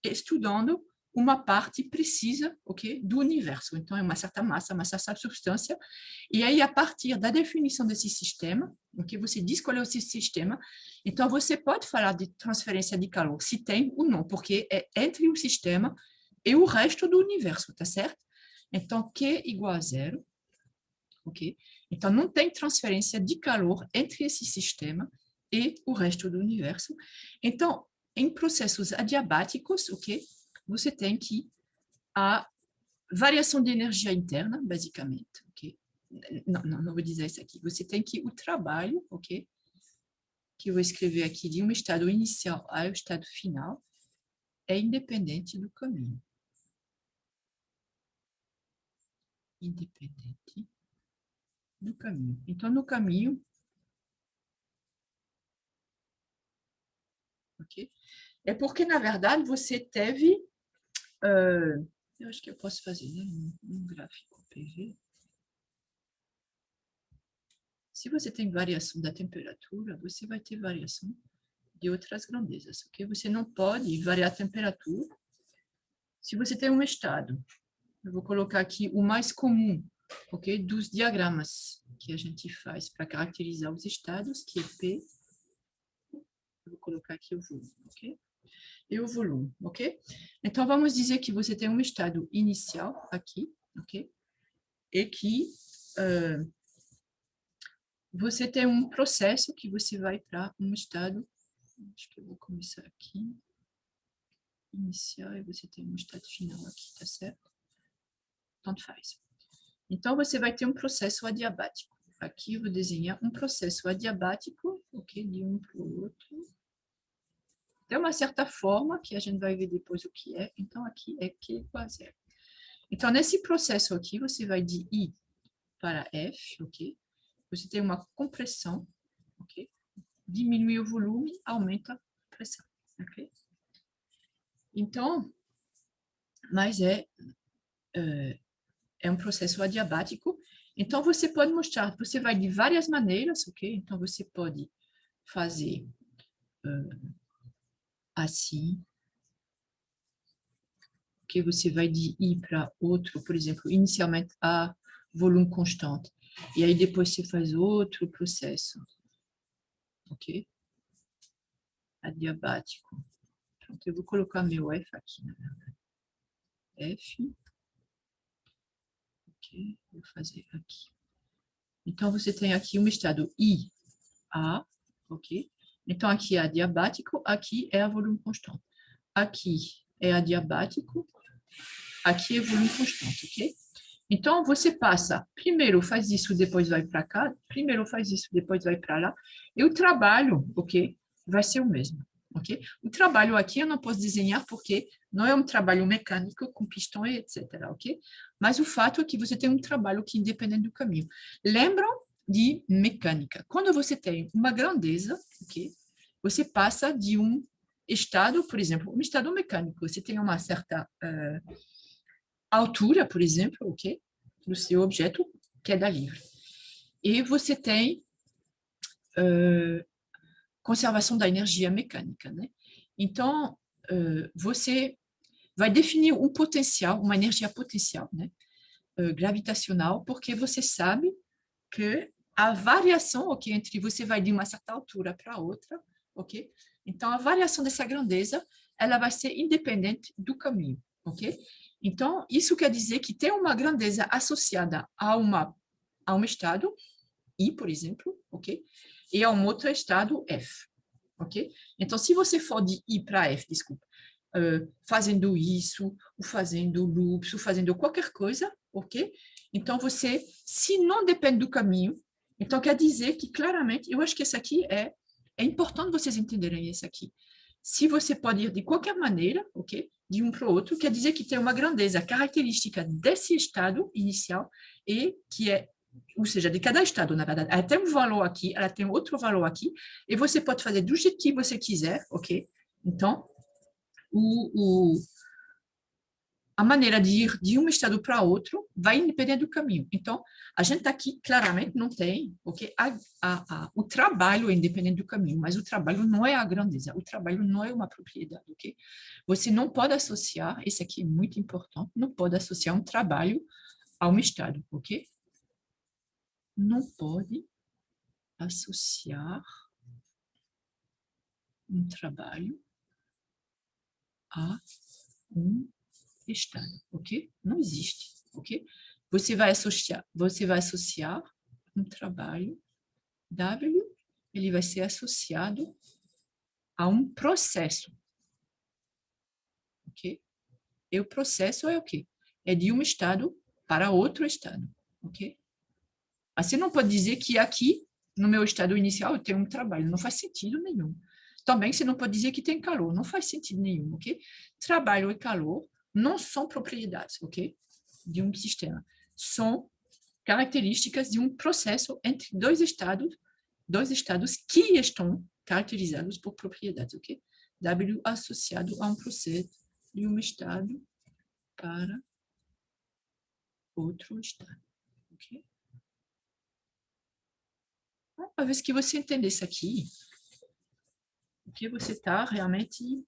S1: estudando uma parte precisa, ok, do universo. Então, é uma certa massa, uma certa substância. E aí, a partir da definição desse sistema, ok, você diz qual é o seu sistema. Então, você pode falar de transferência de calor, se tem ou não, porque é entre o sistema e o resto do universo, tá certo? Então, Q igual a zero, ok? Então, não tem transferência de calor entre esse sistema e o resto do universo. Então, em processos adiabáticos, ok? Você tem que a variação de energia interna, basicamente, ok? Não vou dizer isso aqui. Você tem que o trabalho, ok? Que eu vou escrever aqui de um estado inicial ao estado final é independente do caminho. independente do caminho. Então, no caminho, ok? É porque, na verdade, você teve... eu acho que eu posso fazer, né, um gráfico PV. Se você tem variação da temperatura, você vai ter variação de outras grandezas, ok? Você não pode variar a temperatura se você tem um estado. Eu vou colocar aqui o mais comum, ok? Dos diagramas que a gente faz para caracterizar os estados, que é P. Eu vou colocar aqui o volume, ok? E o volume, ok? Então, vamos dizer que você tem um estado inicial aqui, ok? E que você tem um processo que você vai para um estado, acho que eu vou começar aqui, inicial, e você tem um estado final aqui, tá certo? Tanto faz. Então, você vai ter um processo adiabático. Aqui eu vou desenhar um processo adiabático, ok? De um para o outro. Tem uma certa forma, que a gente vai ver depois o que é. Então, aqui é Q igual a zero. Então, nesse processo aqui, você vai de I para F, ok? Você tem uma compressão, ok? Diminui o volume, aumenta a pressão, ok? Então, mas é um processo adiabático. Então, você pode mostrar, você vai de várias maneiras, ok? Então, você pode fazer assim, que você vai de I para outro, por exemplo, inicialmente a volume constante, e aí depois você faz outro processo, ok? Adiabático. Pronto, eu vou colocar meu F aqui, na verdade. F, ok? Vou fazer aqui. Então, você tem aqui um estado I, A, ok? Então, aqui é adiabático, aqui é a volume constante. Aqui é adiabático, aqui é volume constante, ok? Então, você passa, primeiro faz isso, depois vai para cá, primeiro faz isso, depois vai para lá, e o trabalho, ok, vai ser o mesmo, ok? O trabalho aqui eu não posso desenhar porque não é um trabalho mecânico com pistão e etc, ok? Mas o fato é que você tem um trabalho que é independente do caminho. Lembram de mecânica. Quando você tem uma grandeza, ok, você passa de um estado, por exemplo, um estado mecânico, você tem uma certa altura, por exemplo, ok? Do seu objeto, queda livre. E você tem conservação da energia mecânica, né? Então, você vai definir um potencial, uma energia potencial, né? Gravitacional, porque você sabe que a variação, ok, entre você vai de uma certa altura para outra, ok? Então, a variação dessa grandeza, ela vai ser independente do caminho, ok? Então, isso quer dizer que tem uma grandeza associada a um estado, I, por exemplo, ok? E a um outro estado, F, ok? Então, se você for de I para F, desculpa, fazendo isso, ou fazendo loops, ou fazendo qualquer coisa, ok? Então, você, se não depende do caminho, então quer dizer que claramente, eu acho que esse aqui é importante vocês entenderem isso aqui. Se você pode ir de qualquer maneira, ok? De um para o outro, quer dizer que tem uma grandeza característica desse estado inicial e que é, ou seja, de cada estado, na verdade. Ela tem um valor aqui, ela tem outro valor aqui, e você pode fazer do jeito que você quiser, ok? Então, a maneira de ir de um estado para outro vai depender do caminho. Então, a gente aqui claramente não tem, ok? O trabalho é independente do caminho, mas o trabalho não é a grandeza, o trabalho não é uma propriedade, ok? Você não pode associar, esse aqui é muito importante, não pode associar um trabalho a um estado, ok? Não pode associar um trabalho a um estado, ok? Não existe, ok? Você vai associar um trabalho W, ele vai ser associado a um processo, ok? E o processo é o quê? É de um estado para outro estado, ok? Mas você não pode dizer que aqui, no meu estado inicial, eu tenho um trabalho, não faz sentido nenhum. Também você não pode dizer que tem calor, não faz sentido nenhum, ok? Trabalho e calor não são propriedades, ok? De um sistema. são características de um processo entre dois estados que estão caracterizados por propriedades, ok? W associado a um processo de um estado para outro estado, ok? Uma vez que você entender isso aqui, que você está realmente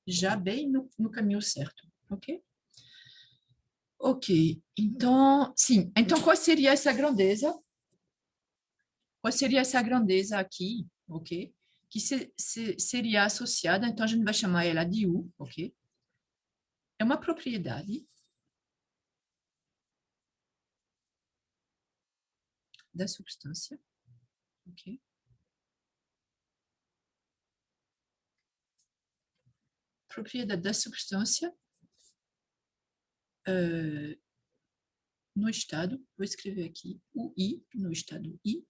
S1: já bem no caminho certo, ok? Ok, então, sim. Então, qual seria essa grandeza? Qual seria essa grandeza aqui, ok? Que seria associada, então a gente vai chamar ela de U, ok? É uma propriedade da substância, ok? Propriedade da substância no estado, vou escrever aqui o I, no estado I.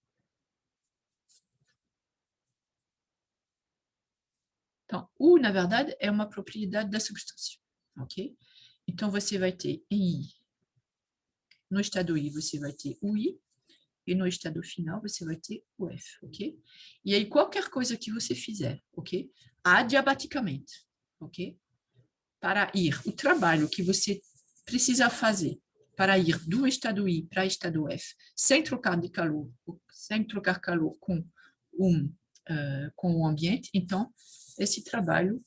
S1: Então, U, na verdade, é uma propriedade da substância, ok? Então, você vai ter em I, no estado I, você vai ter o I, e no estado final, você vai ter o F, ok? E aí, qualquer coisa que você fizer, ok? Adiabaticamente, ok? Para ir, o trabalho que você precisa fazer para ir do estado I para o estado F, sem trocar de calor, sem trocar calor com o ambiente, então, esse trabalho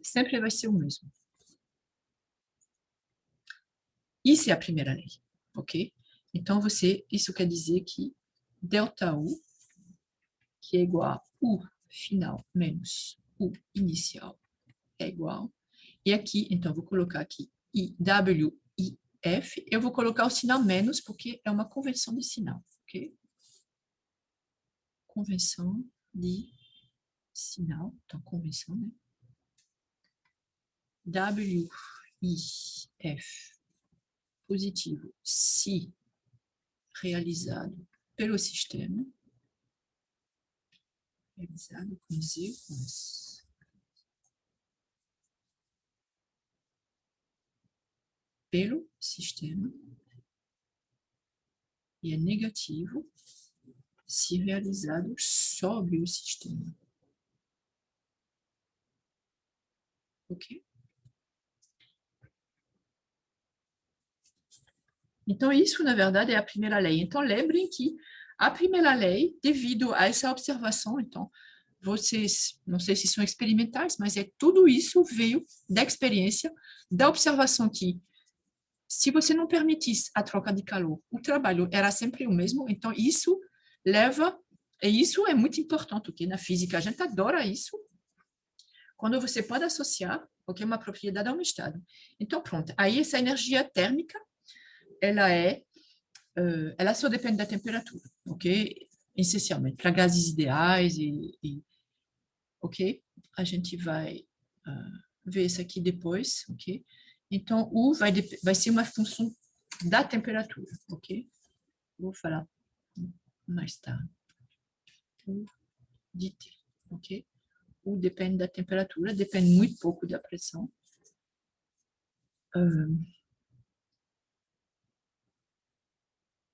S1: sempre vai ser o mesmo. Isso é a primeira lei, ok? Então, isso quer dizer que ΔU, que é igual a U final menos U inicial, é igual. E aqui, então, vou colocar aqui W, I, F. Eu vou colocar o sinal menos, porque é uma convenção de sinal, ok? Convenção de sinal, então, convenção, né? W, I, F, positivo, se realizado pelo sistema, realizado com Z, com S. Pelo sistema, e é negativo se realizado sobre o sistema. Ok? Então, isso, na verdade, é a primeira lei. Então, lembrem que a primeira lei, devido a essa observação, então, vocês, não sei se são experimentais, mas tudo isso veio da experiência, da observação que, se você não permitisse a troca de calor, o trabalho era sempre o mesmo. Então, isso leva, e isso é muito importante, ok? Na física, a gente adora isso, quando você pode associar, ok, uma propriedade a um estado. Então, pronto. Aí, essa energia térmica, ela só depende da temperatura, ok? Essencialmente, para gases ideais ok? A gente vai ver isso aqui depois, ok? Então, U vai ser uma função da temperatura, ok? Vou falar mais tarde. U de T, ok? U depende da temperatura, depende muito pouco da pressão.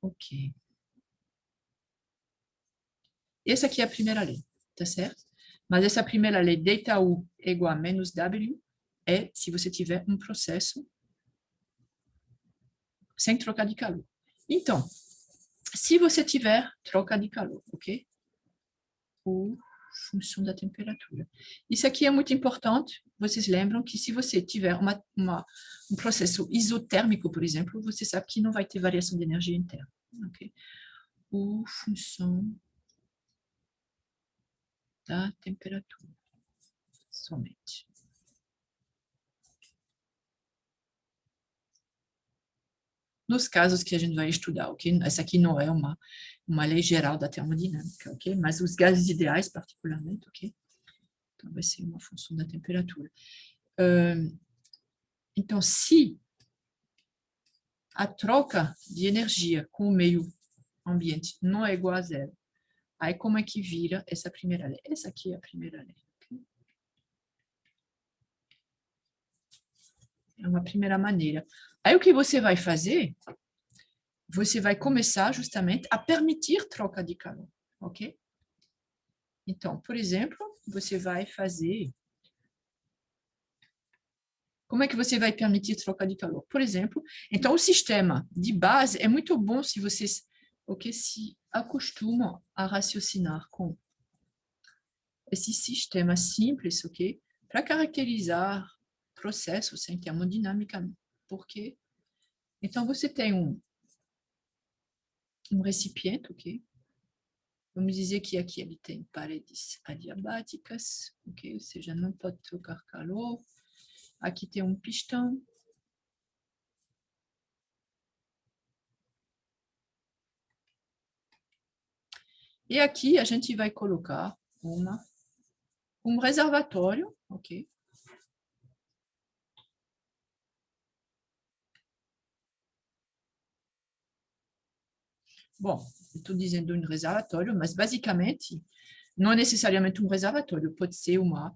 S1: Ok. Essa aqui é a primeira lei, tá certo? Mas essa primeira lei, ΔU é igual a menos W, é se você tiver um processo sem troca de calor. Então, se você tiver troca de calor, ok? Por função da temperatura. Isso aqui é muito importante. Vocês lembram que se você tiver um processo isotérmico, por exemplo, você sabe que não vai ter variação de energia interna, ok? Por função da temperatura, somente. Nos casos que a gente vai estudar, ok? Essa aqui não é uma lei geral da termodinâmica, ok? Mas os gases ideais, particularmente, ok? Então, vai ser uma função da temperatura. Então, se a troca de energia com o meio ambiente não é igual a zero, aí como é que vira essa primeira lei? Essa aqui é a primeira lei. Okay? É uma primeira maneira. Aí o que você vai fazer? você vai começar justamente a permitir troca de calor, ok? Então, por exemplo, você vai fazer... Como é que você vai permitir troca de calor? Por exemplo, então o sistema de base é muito bom se vocês, ok, se acostumam a raciocinar com esse sistema simples, ok, para caracterizar processos em termodinâmica, porque então você tem um recipiente, ok? Vamos dizer que aqui ele tem paredes adiabáticas, ok? Ou seja, não pode trocar calor. Aqui tem um pistão. E aqui a gente vai colocar um reservatório, ok? Bom, estou dizendo um reservatório, mas basicamente não é necessariamente um reservatório, pode ser uma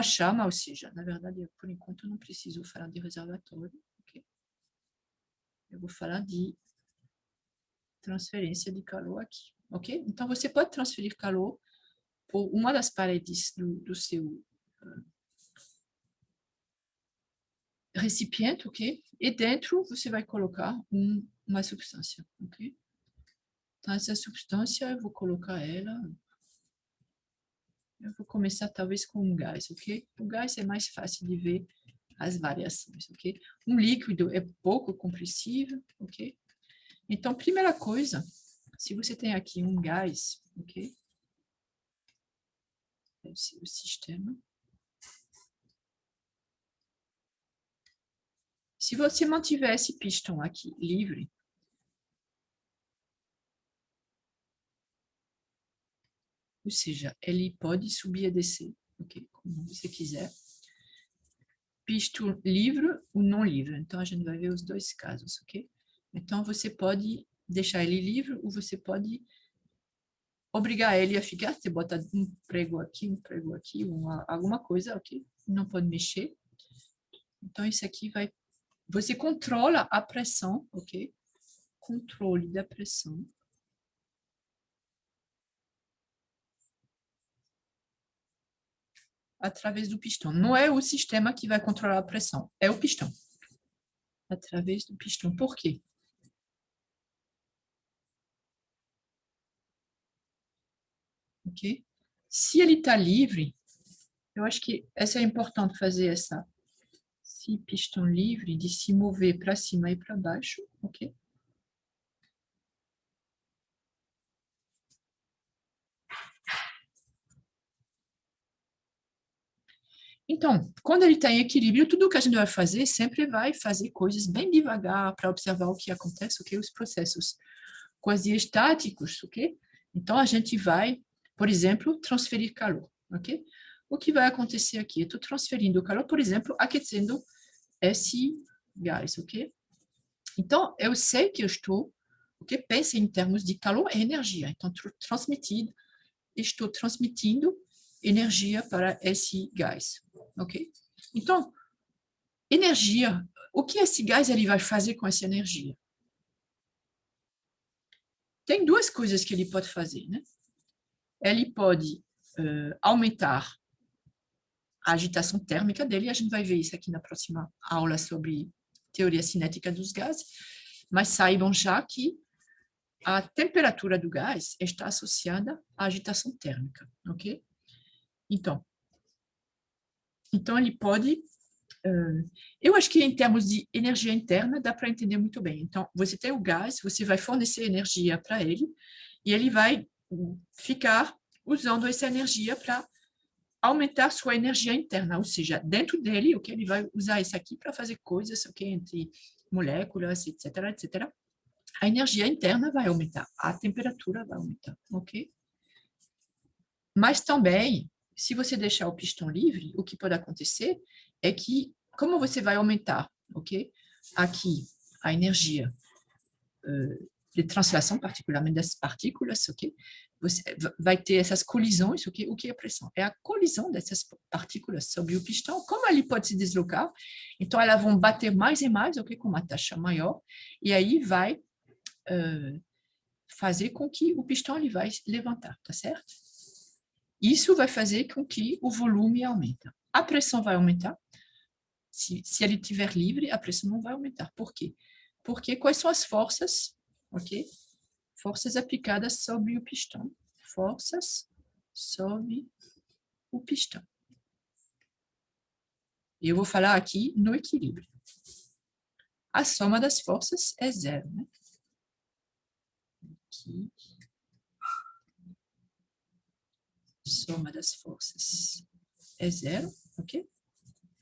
S1: chama, ou seja, na verdade, por enquanto, eu não preciso falar de reservatório, ok? Eu vou falar de transferência de calor aqui, ok? Então, você pode transferir calor por uma das paredes do seu recipiente, ok? E dentro você vai colocar uma substância, ok? Então, essa substância, eu vou colocar ela... Eu vou começar talvez com um gás, ok? O gás é mais fácil de ver as variações, ok? Um líquido é pouco compressível, ok? Então, primeira coisa, se você tem aqui um gás, ok? Deve ser o sistema. Se você mantiver esse pistão aqui livre, ou seja, ele pode subir e descer, ok? Como você quiser. Pistão livre ou não livre. Então, a gente vai ver os dois casos, ok? Então, você pode deixar ele livre ou você pode obrigar ele a ficar. Você bota um prego aqui, alguma coisa, ok? Não pode mexer. Então, isso aqui vai... Você controla a pressão, ok? Controle da pressão. Através do pistão. Não é o sistema que vai controlar a pressão, é o pistão. Através do pistão. Por quê? Ok? Se ele está livre, eu acho que essa é importante fazer essa. Se pistão livre, de se mover para cima e para baixo, ok? Então, quando ele está em equilíbrio, tudo que a gente vai fazer sempre vai fazer coisas bem devagar para observar o que acontece, ok? Os processos quase estáticos, ok? Então, a gente vai, por exemplo, transferir calor, ok? O que vai acontecer aqui? Eu estou transferindo o calor, por exemplo, aquecendo esse gás, ok? Então, eu sei que eu estou, ok? Pense em termos de calor e energia. Então, estou transmitindo energia para esse gás, ok? Então, energia, o que esse gás ele vai fazer com essa energia? Tem duas coisas que ele pode fazer, né? Ele pode aumentar a agitação térmica dele, a gente vai ver isso aqui na próxima aula sobre teoria cinética dos gases, mas saibam já que a temperatura do gás está associada à agitação térmica, ok? Então ele pode... eu acho que em termos de energia interna dá para entender muito bem. Então, você tem o gás, você vai fornecer energia para ele, e ele vai ficar usando essa energia para aumentar sua energia interna, ou seja, dentro dele, o que ele vai usar isso aqui para fazer coisas, ok, entre moléculas, etc, etc. A energia interna vai aumentar, a temperatura vai aumentar, ok? Mas também, se você deixar o pistão livre, o que pode acontecer é que, como você vai aumentar, ok? Aqui, a energia de translação, particularmente das partículas, ok? Você vai ter essas colisões, ok? O que é pressão? É a colisão dessas partículas sobre o pistão. Como ele pode se deslocar, então elas vão bater mais e mais, ok? Com uma taxa maior, e aí vai fazer com que o pistão ele vai levantar, tá certo? Isso vai fazer com que o volume aumente. A pressão vai aumentar. Se ele estiver livre, a pressão não vai aumentar. Por quê? Porque quais são as forças, ok? Forças aplicadas sobre o pistão. Forças sobre o pistão. E eu vou falar aqui no equilíbrio. A soma das forças é zero, né? Aqui. Soma das forças é zero, ok?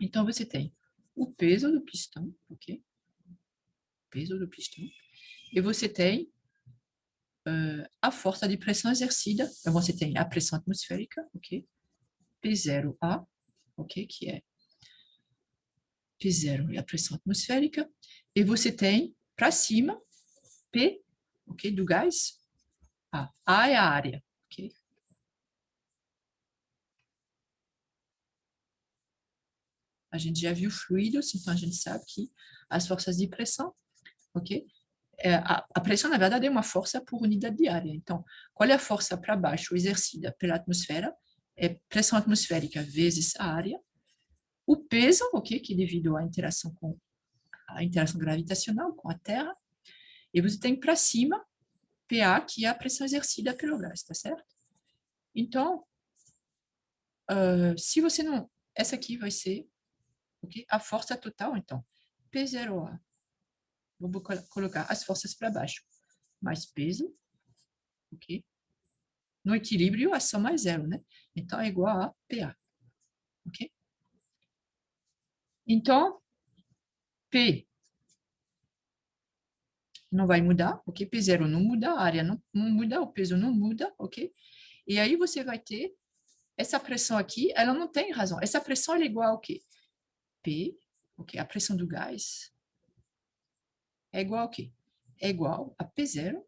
S1: Então, você tem o peso do pistão, ok? Peso do pistão. E você tem a força de pressão exercida. Então, você tem a pressão atmosférica, ok? P0A, ok? Que é P0 é a pressão atmosférica. E você tem, para cima, P, ok? Do gás. A é a área, ok? A gente já viu fluidos, então a gente sabe que as forças de pressão, ok? A pressão, na verdade, é uma força por unidade de área. Então, qual é a força para baixo exercida pela atmosfera? É pressão atmosférica vezes a área. O peso, ok, que devido à interação gravitacional com a Terra. E você tem para cima PA, que é a pressão exercida pelo gás, tá certo? Então, se você não... Essa aqui vai ser, ok, a força total, então. P0A. Vou colocar as forças para baixo. Mais peso, ok? No equilíbrio, a soma é zero, né? Então, é igual a PA, ok? Então, P não vai mudar, ok? P0 não muda, a área não muda, o peso não muda, ok? E aí você vai ter essa pressão aqui, ela não tem razão. Essa pressão é igual ao quê? P, ok? A pressão do gás é igual ao quê? É igual a P0,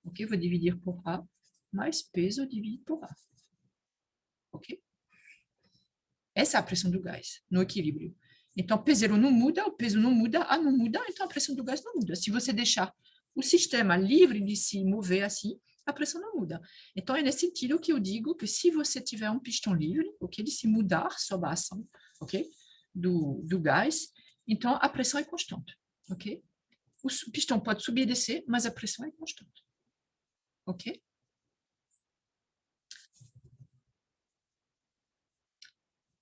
S1: ok? Vou dividir por A, mais peso dividido por A, ok? Essa é a pressão do gás, no equilíbrio. Então, P0 não muda, o peso não muda, A não muda, então a pressão do gás não muda. Se você deixar o sistema livre de se mover assim, a pressão não muda. Então, é nesse sentido que eu digo que se você tiver um pistão livre, ok, de se mudar sob a ação, ok, do gás, então a pressão é constante, ok? O pistão pode subir e descer, mas a pressão é constante, ok?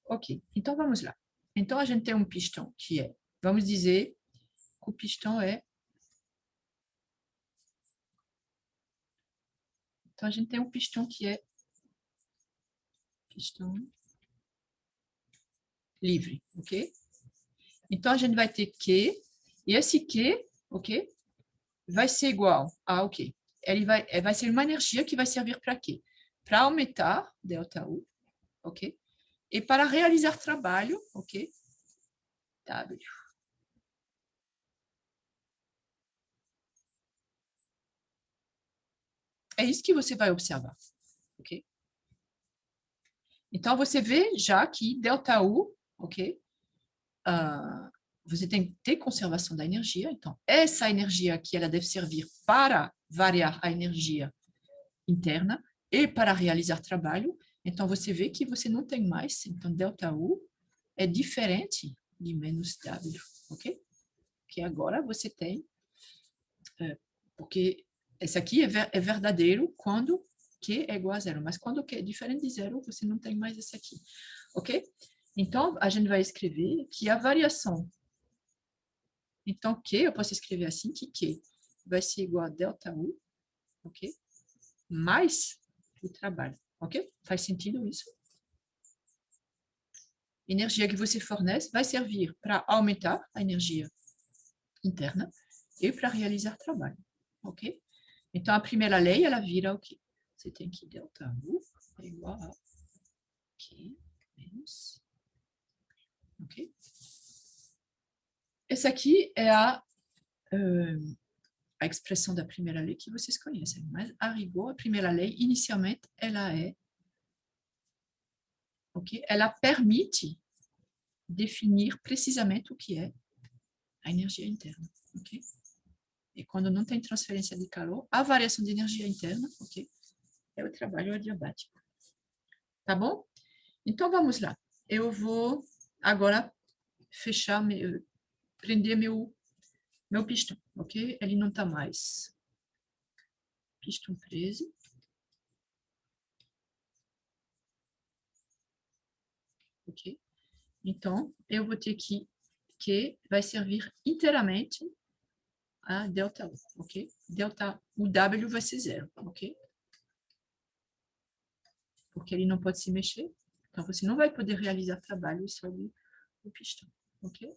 S1: Ok, então vamos lá. Então, a gente tem um pistão que é, vamos dizer que o pistão é... Então, a gente tem um pistão que é pistão livre, ok? Então, a gente vai ter Q, e esse Q, ok? Vai ser igual a o quê? Ele vai ser uma energia que vai servir para quê? Para aumentar ΔU, ok? E para realizar trabalho, ok? W. É isso que você vai observar, ok? Então, você vê já que ΔU, ok? Você tem que ter conservação da energia. Então, essa energia aqui, ela deve servir para variar a energia interna e para realizar trabalho. Então, você vê que você não tem mais. Então, ΔU é diferente de menos W, ok? Que agora você tem, porque esse aqui é verdadeiro quando Q é igual a zero, mas quando Q é diferente de zero, você não tem mais esse aqui, ok? Então, a gente vai escrever que a variação, então Q, eu posso escrever assim, que Q vai ser igual a ΔU, ok? Mais o trabalho, ok? Faz sentido isso? Energia que você fornece vai servir para aumentar a energia interna e para realizar trabalho, ok? Então, a primeira lei, ela vira o quê? Você tem que ΔU é igual a Q menos, ok? Essa aqui é a expressão da primeira lei que vocês conhecem, mas a rigor, a primeira lei, inicialmente, ela é, ok? Ela permite definir precisamente o que é a energia interna, ok? E quando não tem transferência de calor, a variação de energia interna, ok? É o trabalho adiabático. Tá bom? Então, vamos lá. Eu vou agora fechar, prender meu pistão, ok? Ele não está mais pistão preso. Ok? Então, eu vou ter que vai servir inteiramente a ΔU, ok? Delta, o W vai ser zero, ok? Porque ele não pode se mexer. Então, você não vai poder realizar trabalho sobre o pistão, ok?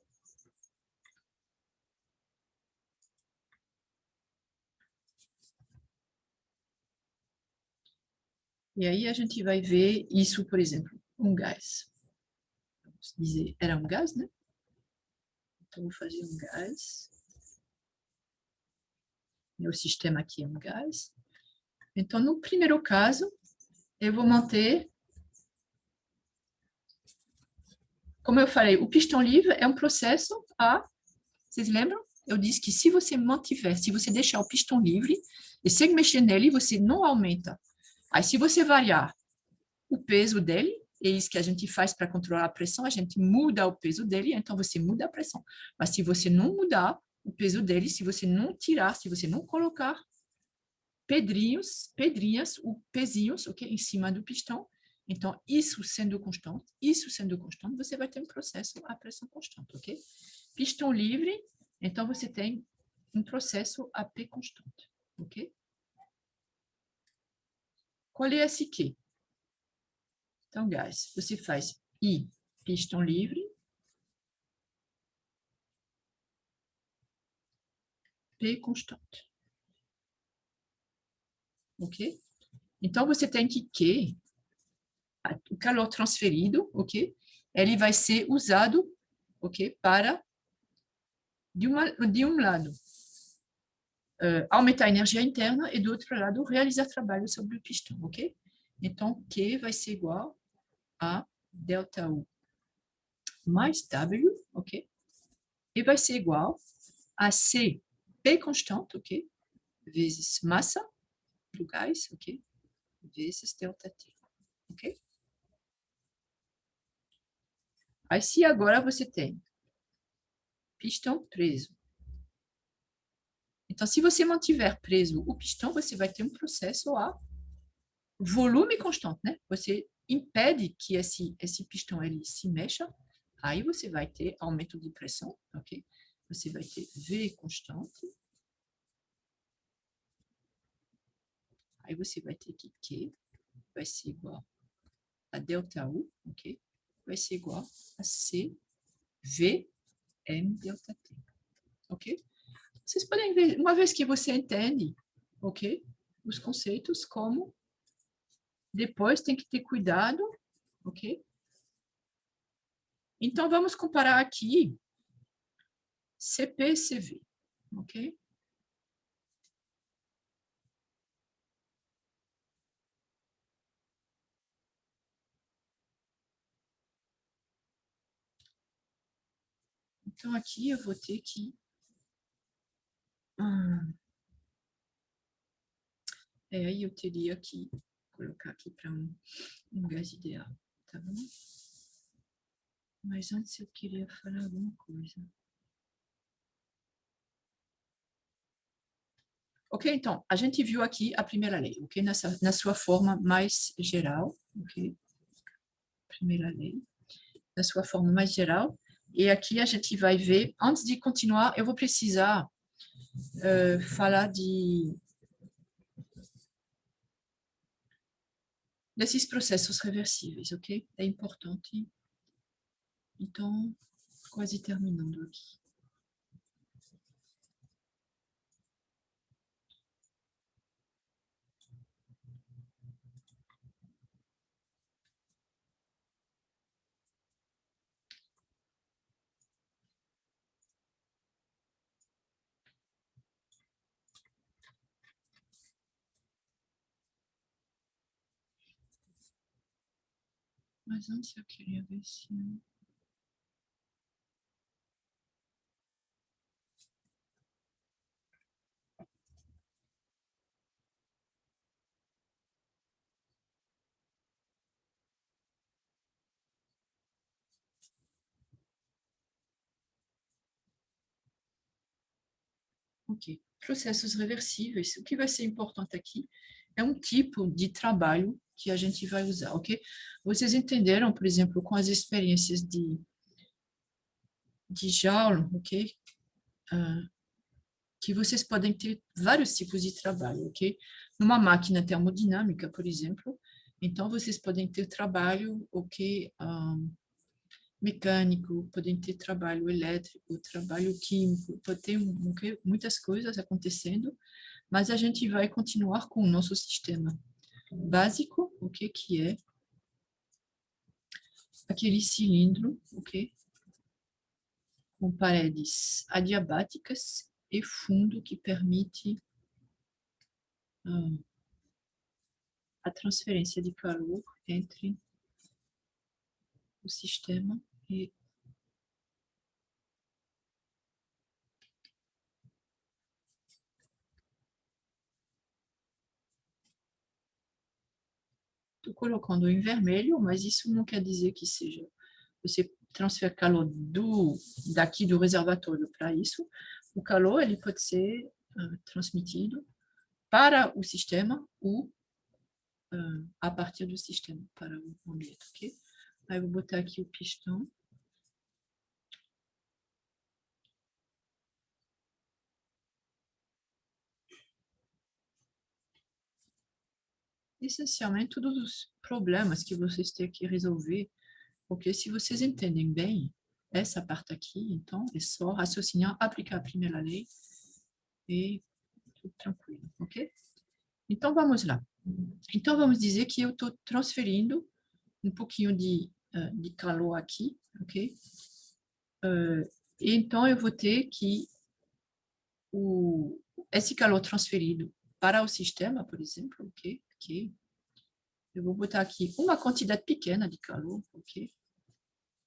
S1: E aí a gente vai ver isso, por exemplo, um gás. Vamos dizer, era um gás, né? Então, vou fazer um gás. Meu sistema aqui é um gás. Então, no primeiro caso, eu vou manter, como eu falei, o pistão livre é um processo a, vocês lembram? Eu disse que se você mantiver, se você deixar o pistão livre e sem mexer nele, você não aumenta. Aí, se você variar o peso dele, é isso que a gente faz para controlar a pressão, a gente muda o peso dele, então você muda a pressão. Mas se você não mudar o peso dele, se você não tirar, se você não colocar pedrinhas, ou pezinhos, ok, em cima do pistão, então isso sendo constante, você vai ter um processo a pressão constante, ok? Pistão livre, então você tem um processo a P constante, ok? Qual é esse Q? Então, gás, você faz I, pistão livre, P constante, ok? Então, você tem que Q, o calor transferido, ok? Ele vai ser usado, ok? Para, de um lado, aumentar a energia interna e, do outro lado, realizar trabalho sobre o pistão, ok? Então, Q vai ser igual a ΔU mais W, ok? E vai ser igual a C, P constante, ok? Vezes massa do gás, ok? Vezes ΔT, ok? Aí, se agora você tem pistão preso. Então, se você mantiver preso o pistão, você vai ter um processo a volume constante, né? Você impede que esse pistão ele se mexa, aí você vai ter aumento de pressão, ok? Você vai ter V constante, aí você vai ter que Q vai ser igual a ΔU, ok? Vai ser igual a C V M ΔT, ok? Vocês podem ver, uma vez que você entende, ok? Os conceitos, como depois tem que ter cuidado, ok? Então, vamos comparar aqui CP e CV, ok? Então, aqui eu vou ter que... aí eu teria que colocar aqui para um gás ideal, tá bom? Mas antes eu queria falar alguma coisa. Ok, então, a gente viu aqui a primeira lei, ok? Na sua forma mais geral, ok? Primeira lei, na sua forma mais geral. E aqui a gente vai ver, antes de continuar, eu vou precisar falar desses processos reversíveis, ok? É importante. Então, quase terminando aqui. Mas antes eu queria ver se... Ok. Processos reversíveis. O que vai ser importante aqui é um tipo de trabalho que a gente vai usar, ok? Vocês entenderam, por exemplo, com as experiências de Joule, ok? Que vocês podem ter vários tipos de trabalho, ok? Numa máquina termodinâmica, por exemplo, então vocês podem ter trabalho, ok? Mecânico, podem ter trabalho elétrico, trabalho químico, pode ter okay, muitas coisas acontecendo, mas a gente vai continuar com o nosso sistema básico, ok? Que é aquele cilindro, ok? Com paredes adiabáticas e fundo que permite a transferência de calor entre o sistema e estou colocando em vermelho, mas isso não quer dizer que seja você transfere calor daqui do reservatório para isso. O calor ele pode ser transmitido para o sistema ou a partir do sistema para o ambiente, ok? Aí eu vou botar aqui o pistão. Essencialmente, todos os problemas que vocês têm que resolver, porque se vocês entendem bem essa parte aqui, então é só raciocinar, aplicar a primeira lei e tudo tranquilo, ok? Então vamos lá. Então vamos dizer que eu estou transferindo um pouquinho de calor aqui, ok? E então eu vou ter que esse calor transferido para o sistema, por exemplo, ok? Eu vou botar aqui uma quantidade pequena de calor, ok?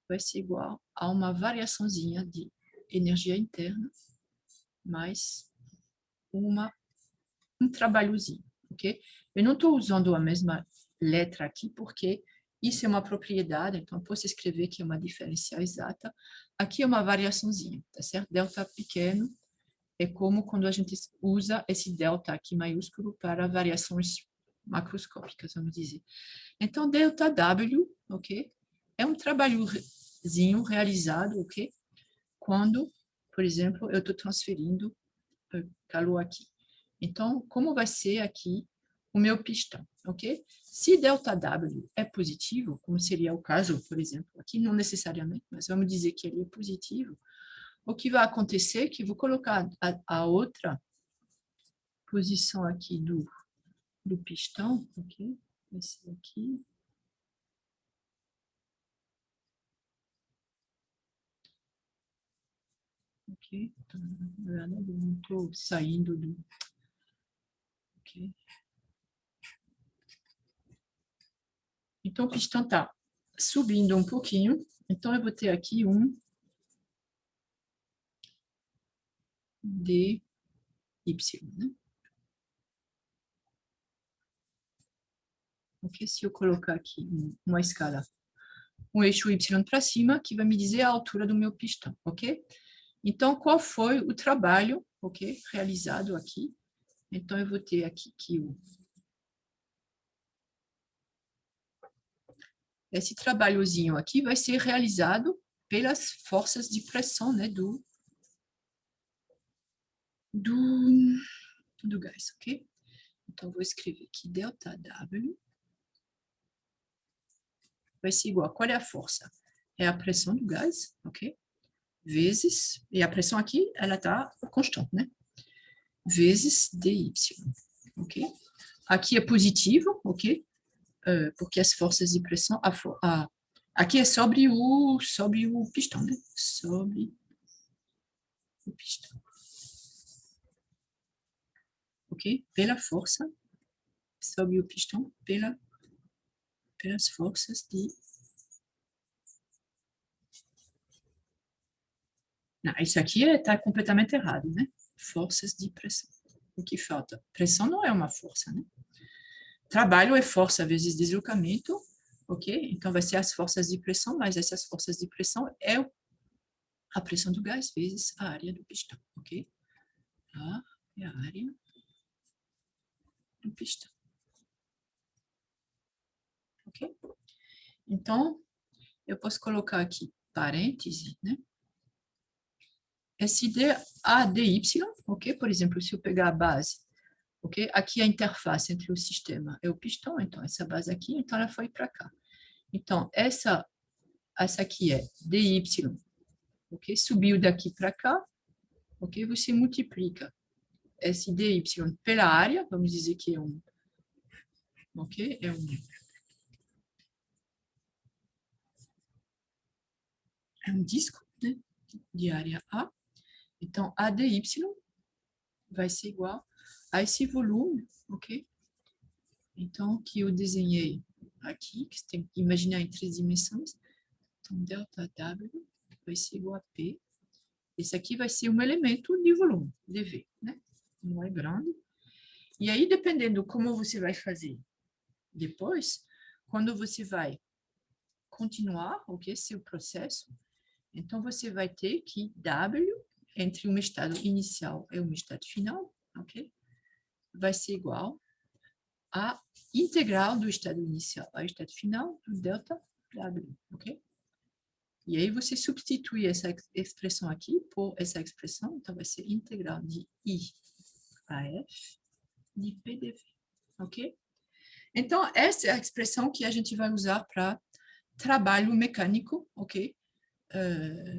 S1: Vai ser igual a uma variaçãozinha de energia interna mais um trabalhozinho, ok? Eu não estou usando a mesma letra aqui porque isso é uma propriedade, então posso escrever que é uma diferencial exata. Aqui é uma variaçãozinha, tá certo? Delta pequeno é como quando a gente usa esse delta aqui maiúsculo para variações macroscópicas, vamos dizer. Então, delta W, ok? É um trabalhozinho realizado, ok? Quando, por exemplo, eu estou transferindo calor aqui. Então, como vai ser aqui o meu pistão, ok? Se ΔW é positivo, como seria o caso, por exemplo, aqui não necessariamente, mas vamos dizer que ele é positivo, o que vai acontecer é que eu vou colocar a outra posição aqui do pistão, ok? Esse aqui. Ok? Então, na verdade, eu não estou saindo do... Ok? Então, o pistão está subindo um pouquinho. Então, eu vou ter aqui um dy, né? Ok? Se eu colocar aqui uma escala, um eixo y para cima, que vai me dizer a altura do meu pistão, ok? Então, qual foi o trabalho, ok, realizado aqui? Então, eu vou ter aqui que esse trabalhozinho aqui vai ser realizado pelas forças de pressão, né, do, do gás, ok? Então, vou escrever aqui ΔW vai ser igual a qual é a força? É a pressão do gás, ok? Vezes, e a pressão aqui, ela está constante, né? Vezes dy, ok? Aqui é positivo, ok? Porque as forças de pressão, aqui é sobre o pistão, né? Sobre o pistão, ok? Pela força, sobre o pistão, pelas forças de... Não, isso aqui está completamente errado, né? Forças de pressão. O que falta? Pressão não é uma força, né? Trabalho é força vezes deslocamento, ok? Então, vai ser as forças de pressão, mas essas forças de pressão é a pressão do gás vezes a área do pistão, ok? A é a área do pistão. Ok? Então, eu posso colocar aqui parêntese, né? SD ADY, ok? Por exemplo, se eu pegar a base, ok? Aqui a interface entre o sistema e o pistão, então essa base aqui, então ela foi para cá. Então, essa aqui é DY, ok? Subiu daqui para cá, ok? Você multiplica esse DY pela área, vamos dizer que é um, ok? É um disco, né? De área A. Então, ADY vai ser igual a esse volume, ok? Então, que eu desenhei aqui, que você tem que imaginar em 3 dimensões. Então, delta W vai ser igual a P. Esse aqui vai ser um elemento de volume, dV, né? Não é grande. E aí, dependendo como você vai fazer depois, quando você vai continuar, ok, seu processo, então você vai ter que W entre um estado inicial e um estado final, ok? Vai ser igual a integral do estado inicial ao estado final do delta W, ok? E aí você substitui essa expressão aqui por essa expressão, então vai ser integral de I a F de PDV, ok? Então, essa é a expressão que a gente vai usar para trabalho mecânico, ok?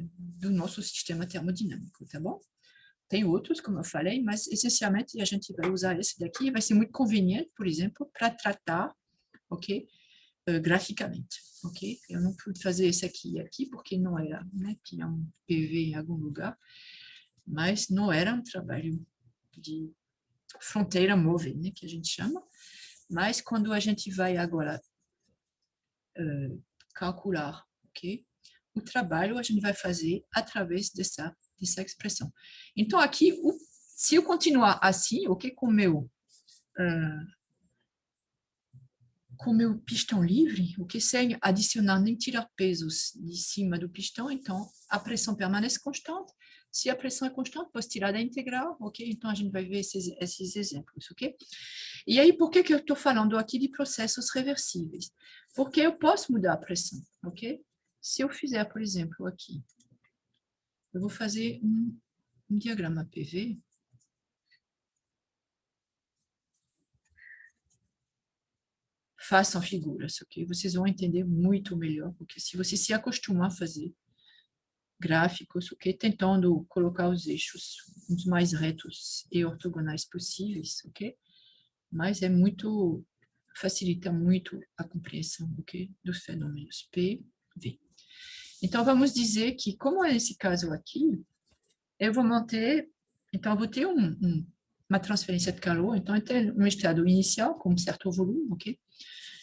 S1: Do nosso sistema termodinâmico, tá bom? Tem outros, como eu falei, mas essencialmente a gente vai usar esse daqui, vai ser muito conveniente, por exemplo, para tratar, ok? Graficamente, ok? Eu não pude fazer esse aqui, porque não era, né? Tinha um PV em algum lugar, mas não era um trabalho de fronteira móvel, né? Que a gente chama. Mas quando a gente vai agora calcular, ok? O trabalho a gente vai fazer através dessa expressão. Então, aqui, se eu continuar assim, ok, com meu pistão livre, ok, sem adicionar nem tirar pesos de cima do pistão, então a pressão permanece constante. Se a pressão é constante, posso tirar da integral, ok? Então a gente vai ver esses exemplos, ok? E aí, por que eu estou falando aqui de processos reversíveis? Porque eu posso mudar a pressão, ok? Se eu fizer, por exemplo, aqui, eu vou fazer um diagrama PV. Façam figuras, ok? Vocês vão entender muito melhor, porque se você se acostumar a fazer gráficos, ok? Tentando colocar os eixos os mais retos e ortogonais possíveis, ok? Mas facilita muito a compreensão, ok? Dos fenômenos P, V. Então, vamos dizer que, como é esse caso aqui, eu vou manter, então, eu vou ter uma transferência de calor, então, eu tenho um estado inicial com um certo volume, ok?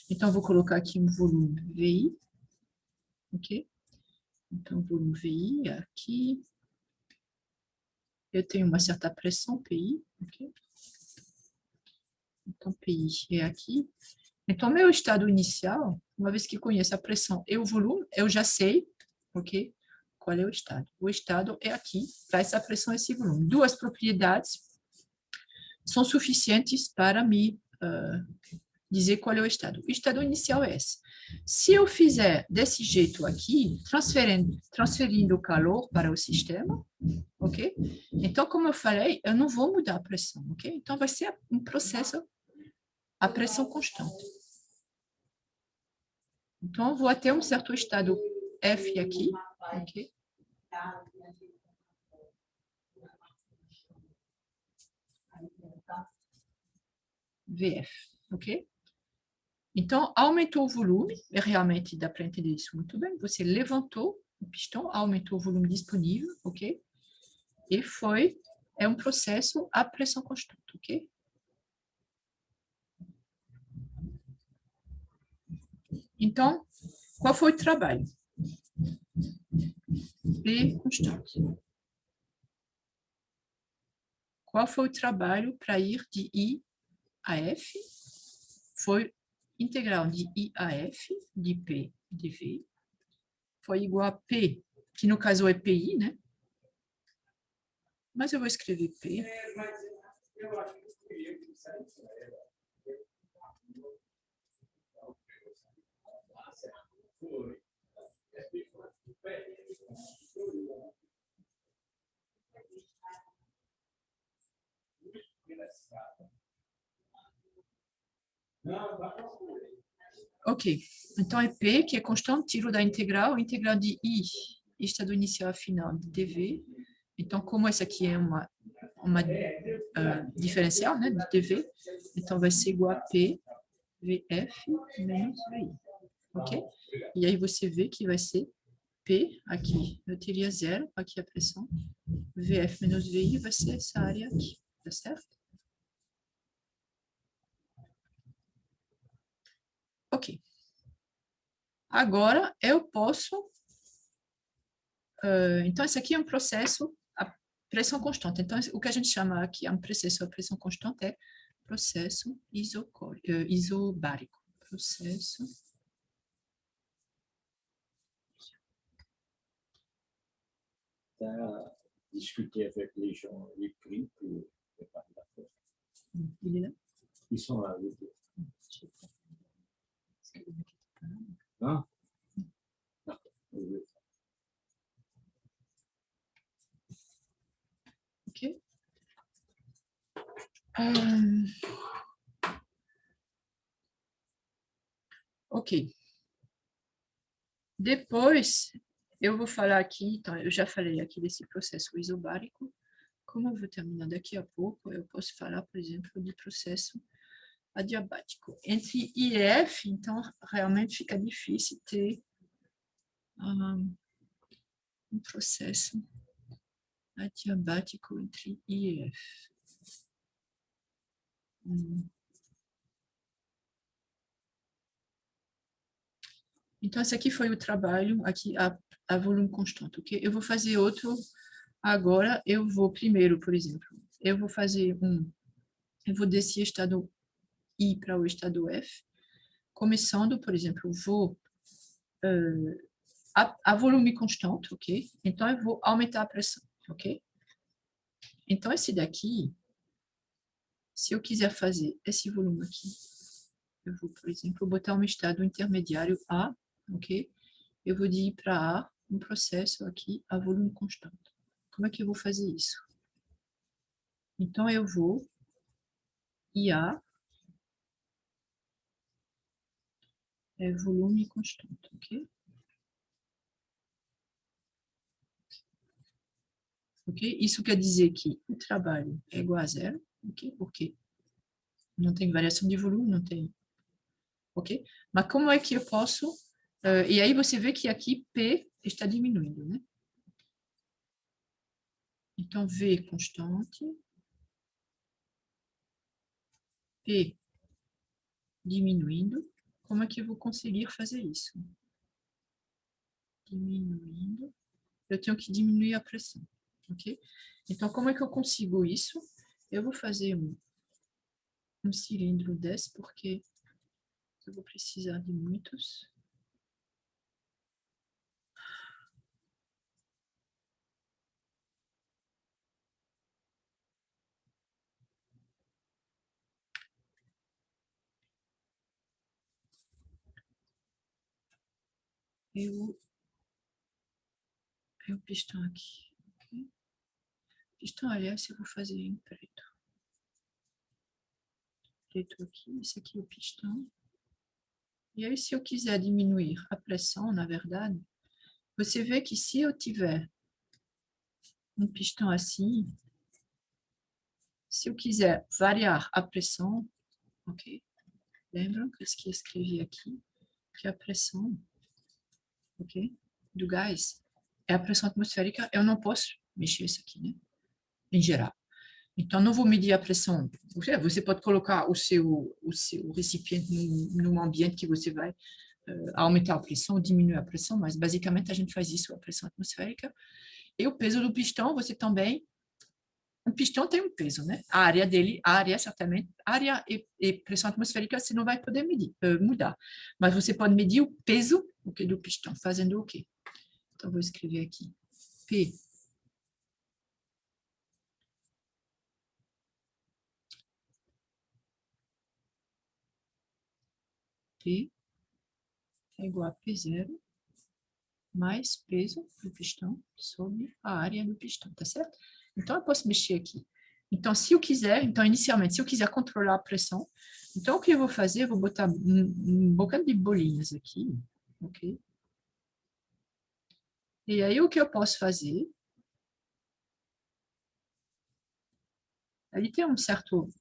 S1: Então, eu vou colocar aqui um volume VI, ok? Então, volume VI aqui. Eu tenho uma certa pressão, PI, ok? Então, PI é aqui. Então, meu estado inicial, uma vez que conheço a pressão e o volume, eu já sei, ok? Qual é o estado? O estado é aqui, para essa pressão e esse volume. Duas propriedades são suficientes para me dizer qual é o estado. O estado inicial é esse. Se eu fizer desse jeito aqui, transferindo o calor para o sistema, ok? Então, como eu falei, eu não vou mudar a pressão, ok? Então, vai ser um processo a pressão constante. Então, eu vou até um certo estado F aqui, ok? VF, ok? Então, aumentou o volume, e realmente dá para entender isso muito bem. Você levantou o pistão, aumentou o volume disponível, ok? E é um processo a pressão constante, ok? Então, qual foi o trabalho? P constante. Qual foi o trabalho para ir de I a F? Foi integral de I a F, de P dV, foi igual a P, que no caso é PI, né? mas eu vou escrever P. Ok, então é P, que é constante, tiro da integral de I, estado inicial a final de dv. Então, como essa aqui é uma diferencial, né, de dv, então vai ser igual a P VF menos VI, ok? E aí você vê que vai ser P, aqui eu teria zero, aqui a pressão, VF menos VI vai ser essa área aqui, tá certo? Ok. Agora, eu posso... então, esse aqui é um processo a pressão constante. Então, o que a gente chama aqui, um processo a pressão constante, é processo isobárico. Processo...
S2: Discuter avec les gens les prix pour préparer la fête.
S1: Il est là?
S2: Ils sont là, les deux. Hein? D'accord. Oui.
S1: Ok. Ok. Depois, eu vou falar aqui, então, eu já falei aqui desse processo isobárico. Como eu vou terminar daqui a pouco, eu posso falar, por exemplo, de processo adiabático. Entre I e F, então, realmente fica difícil ter um processo adiabático entre I e F. Então, esse aqui foi o trabalho, aqui a volume constante, ok? Eu vou fazer outro agora, eu vou primeiro, por exemplo, eu vou fazer eu vou descer estado I para o estado F, começando, por exemplo, vou a volume constante, ok? Então, eu vou aumentar a pressão, ok? Então, esse daqui, se eu quiser fazer esse volume aqui, eu vou, por exemplo, botar um estado intermediário A, ok? Eu vou de I para A, um processo aqui a volume constante. Como é que eu vou fazer isso? Então, eu vou IA é volume constante, ok? Ok? Isso quer dizer que o trabalho é igual a zero, ok? Porque não tem variação de volume, não tem, ok? Mas como é que eu posso... e aí você vê que aqui P está diminuindo, né? Então, V constante, P diminuindo. Como é que eu vou conseguir fazer isso? Diminuindo. Eu tenho que diminuir a pressão, ok? Então, como é que eu consigo isso? Eu vou fazer um cilindro desse, porque eu vou precisar de muitos. Eu o pistão aqui. Okay? Pistão, aliás, eu vou fazer em preto. Preto aqui, esse aqui é o pistão. E aí, se eu quiser diminuir a pressão, na verdade, você vê que se eu tiver um pistão assim, se eu quiser variar a pressão, ok? Lembram que eu escrevi aqui que a pressão, ok, do gás é a pressão atmosférica, eu não posso mexer isso aqui, né? Em geral. Então, não vou medir a pressão. Você pode colocar o seu recipiente num ambiente que você vai aumentar a pressão, diminuir a pressão, mas basicamente a gente faz isso, a pressão atmosférica. E o peso do pistão, você também... Um pistão tem um peso, né? A área dele, a área certamente, área e pressão atmosférica você não vai poder medir, mudar. Mas você pode medir o peso do pistão, fazendo o quê? Então, vou escrever aqui. P P é igual a P0 mais peso do pistão sobre a área do pistão, tá certo? Então, eu posso mexer aqui. Então, se eu quiser, então, inicialmente, se eu quiser controlar a pressão, então, o que eu vou fazer? Eu vou botar um bocado de bolinhas aqui, ok? E aí, o que eu posso fazer? Ali tem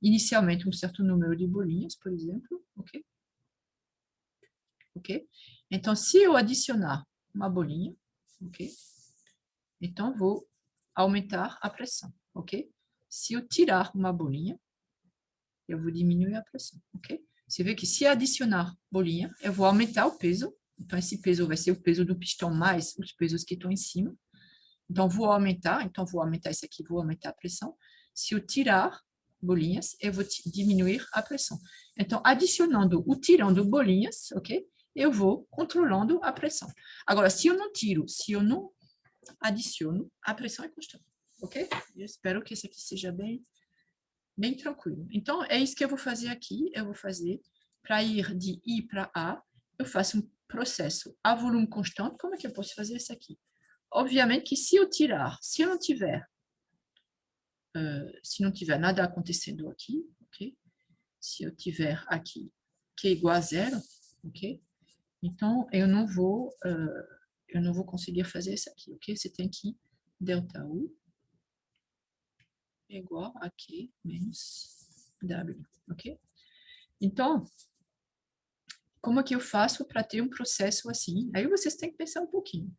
S1: inicialmente, um certo número de bolinhas, por exemplo, ok? Ok? Então, se eu adicionar uma bolinha, ok? Então, vou aumentar a pressão, ok? Se eu tirar uma bolinha, eu vou diminuir a pressão, ok? Você vê que se adicionar bolinha, eu vou aumentar o peso. Então, esse peso vai ser o peso do pistão mais os pesos que estão em cima. Então, vou aumentar esse aqui, vou aumentar a pressão. Se eu tirar bolinhas, eu vou diminuir a pressão. Então, adicionando ou tirando bolinhas, ok? Eu vou controlando a pressão. Agora, se eu não tiro, se eu não adiciono, a pressão é constante, ok? Eu espero que esse aqui seja bem tranquilo. Então, é isso que eu vou fazer aqui. Eu vou fazer, para ir de I para A, eu faço um processo a volume constante. Como é que eu posso fazer isso aqui? Obviamente que se eu não tiver nada acontecendo aqui, ok? Se eu tiver aqui Q igual a zero, ok? Então, eu não vou conseguir fazer isso aqui, ok? Você tem que delta U igual a Q menos W, ok? Então, como é que eu faço para ter um processo assim? Aí vocês têm que pensar um pouquinho.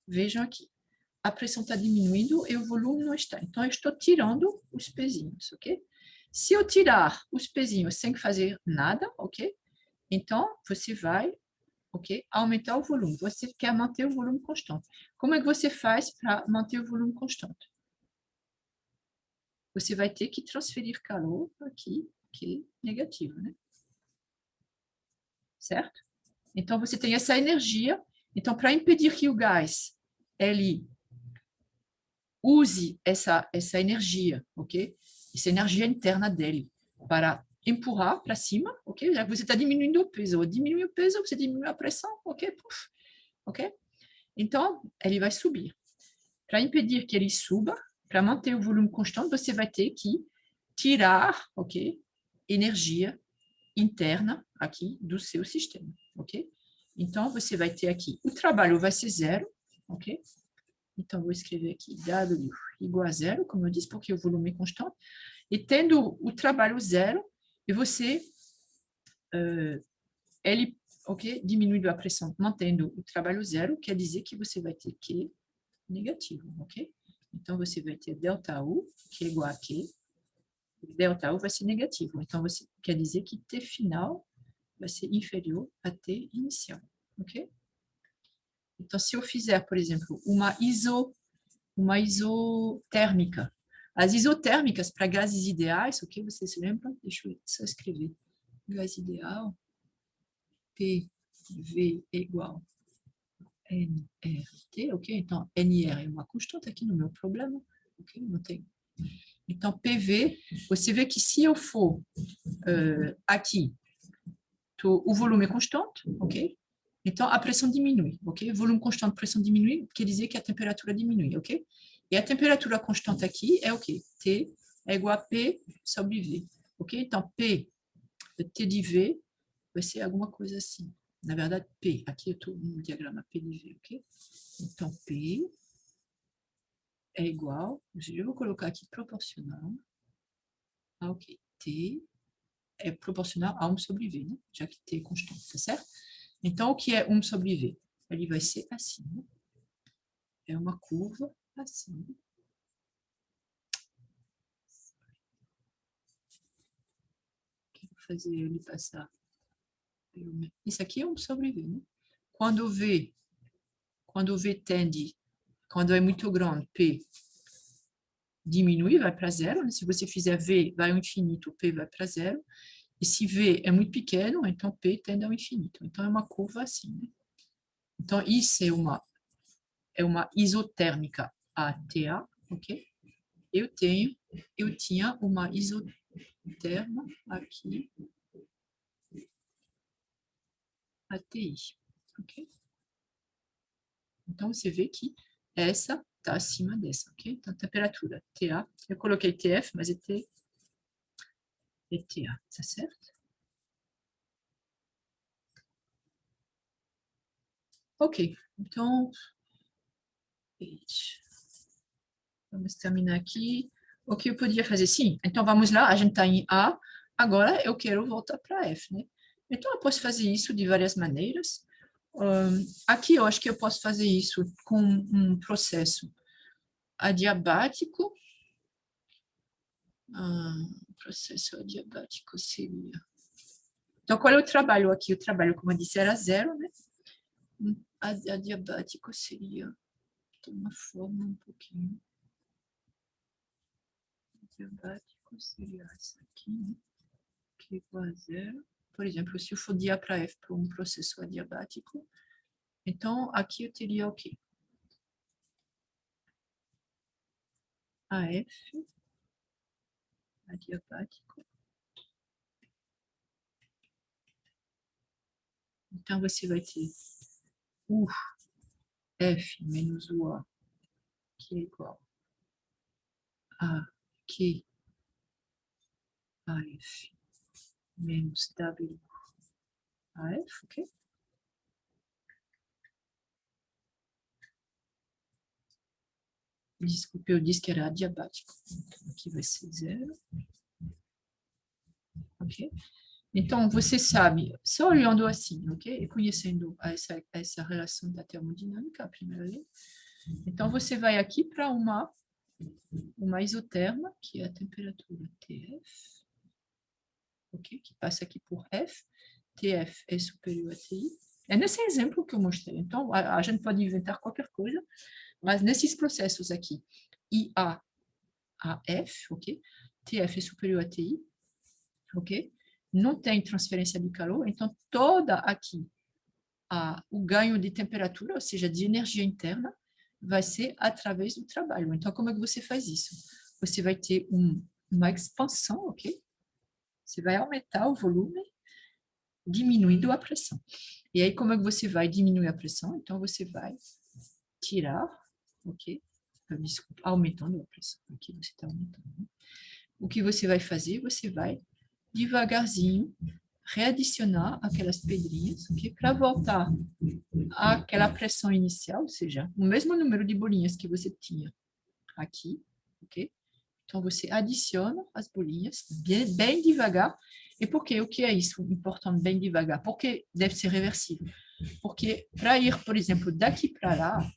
S1: Vejam aqui. A pressão está diminuindo e o volume não está. Então, eu estou tirando os pezinhos, ok? Se eu tirar os pezinhos sem fazer nada, ok? Então, você vai, ok? Aumentar o volume. Você quer manter o volume constante. Como é que você faz para manter o volume constante? Você vai ter que transferir calor aqui, que é negativo, né? Certo? Então, você tem essa energia. Então, para impedir que o gás ele use essa energia, ok? Essa energia interna dele para empurrar para cima, ok? Já que você está diminuindo o peso, diminui o peso, você diminui a pressão, ok? Puf, ok? Então, ele vai subir. Para impedir que ele suba, para manter o volume constante, você vai ter que tirar, ok? Energia interna aqui do seu sistema, ok? Então, você vai ter aqui, o trabalho vai ser zero, ok? Então, vou escrever aqui W igual a zero, como eu disse, porque o volume é constante. E tendo o trabalho zero, e você, ele, ok, diminuindo a pressão, mantendo o trabalho zero, quer dizer que você vai ter Q negativo, ok? Então, você vai ter ΔU, que é igual a Q, ΔU vai ser negativo. Então, você quer dizer que T final vai ser inferior a T inicial, ok? Então, se eu fizer, por exemplo, uma isotérmica. As isotérmicas para gases ideais, o que você se lembra? Deixa eu só escrever. Gás ideal, PV igual a nRT, ok? Então, NR é uma constante aqui no meu problema, ok? Não tem. Então, PV, você vê que se eu for aqui, o volume é constante, ok? Então, a pressão diminui, ok? Volume constante, pressão diminui, quer dizer que a temperatura diminui, ok? E a temperatura constante aqui é o quê? T é igual a P sobre V, ok? Então, P, T de V, vai ser alguma coisa assim. Na verdade, P, aqui eu estou no diagrama P de V, ok? Então, P é igual, eu vou colocar aqui proporcional a, ok, T é proporcional a 1 sobre V, né? Já que T é constante, tá certo? Então, o que é 1 sobre V? Ele vai ser assim, né? É uma curva assim. Vou fazer ele passar. Isso aqui é 1 sobre V, né? Quando o V tende, quando é muito grande, P diminui, vai para zero, né? Se você fizer V vai ao infinito, P vai para zero. E se V é muito pequeno, então P tende ao infinito. Então, é uma curva assim, né? Então, isso é uma isotérmica ATA, ok? Eu tinha uma isoterma aqui, ATI. Ok? Então, você vê que essa está acima dessa, ok? Então, temperatura TA, eu coloquei TF, mas é T e TA, tá certo? Ok, então, vamos terminar aqui. O que eu podia fazer? Sim, então vamos lá, a gente está em A, agora eu quero voltar para F, né? Então, eu posso fazer isso de várias maneiras. Aqui eu acho que eu posso fazer isso com um processo adiabático. Processo adiabático seria... Então, qual é o trabalho aqui? O trabalho, como eu disse, era zero, né? Adiabático seria de uma forma um pouquinho... Adiabático seria essa aqui, né? Que é igual a zero. Por exemplo, se eu for de A para F para um processo adiabático, então aqui eu teria o quê? AF adiabático. Então você vai ter U F menos o A, que é igual a Q AF menos W AF, ok? Desculpe, eu disse que era adiabático. Então, aqui vai ser zero. Ok? Então, você sabe, só olhando assim, ok? E conhecendo essa relação da termodinâmica, a primeira lei. Então, você vai aqui para uma isoterma, que é a temperatura TF, ok? Que passa aqui por F. TF é superior a TI. É nesse exemplo que eu mostrei. Então, a gente pode inventar qualquer coisa, mas nesses processos aqui, IA a F, ok? TF é superior a TI, ok? Não tem transferência de calor, então toda aqui o ganho de temperatura, ou seja, de energia interna, vai ser através do trabalho. Então, como é que você faz isso? Você vai ter uma expansão, ok? Você vai aumentar o volume, diminuindo a pressão. E aí, como é que você vai diminuir a pressão? Então, você vai tirar, ok? Desculpa, aumentando a pressão. Aqui você está aumentando. O que você vai fazer? Você vai devagarzinho readicionar aquelas pedrinhas, ok? Para voltar àquela pressão inicial, ou seja, o mesmo número de bolinhas que você tinha aqui, ok? Então, você adiciona as bolinhas bem devagar. E por quê? O que é isso importante bem devagar? Porque deve ser reversível. Porque para ir, por exemplo, daqui para lá,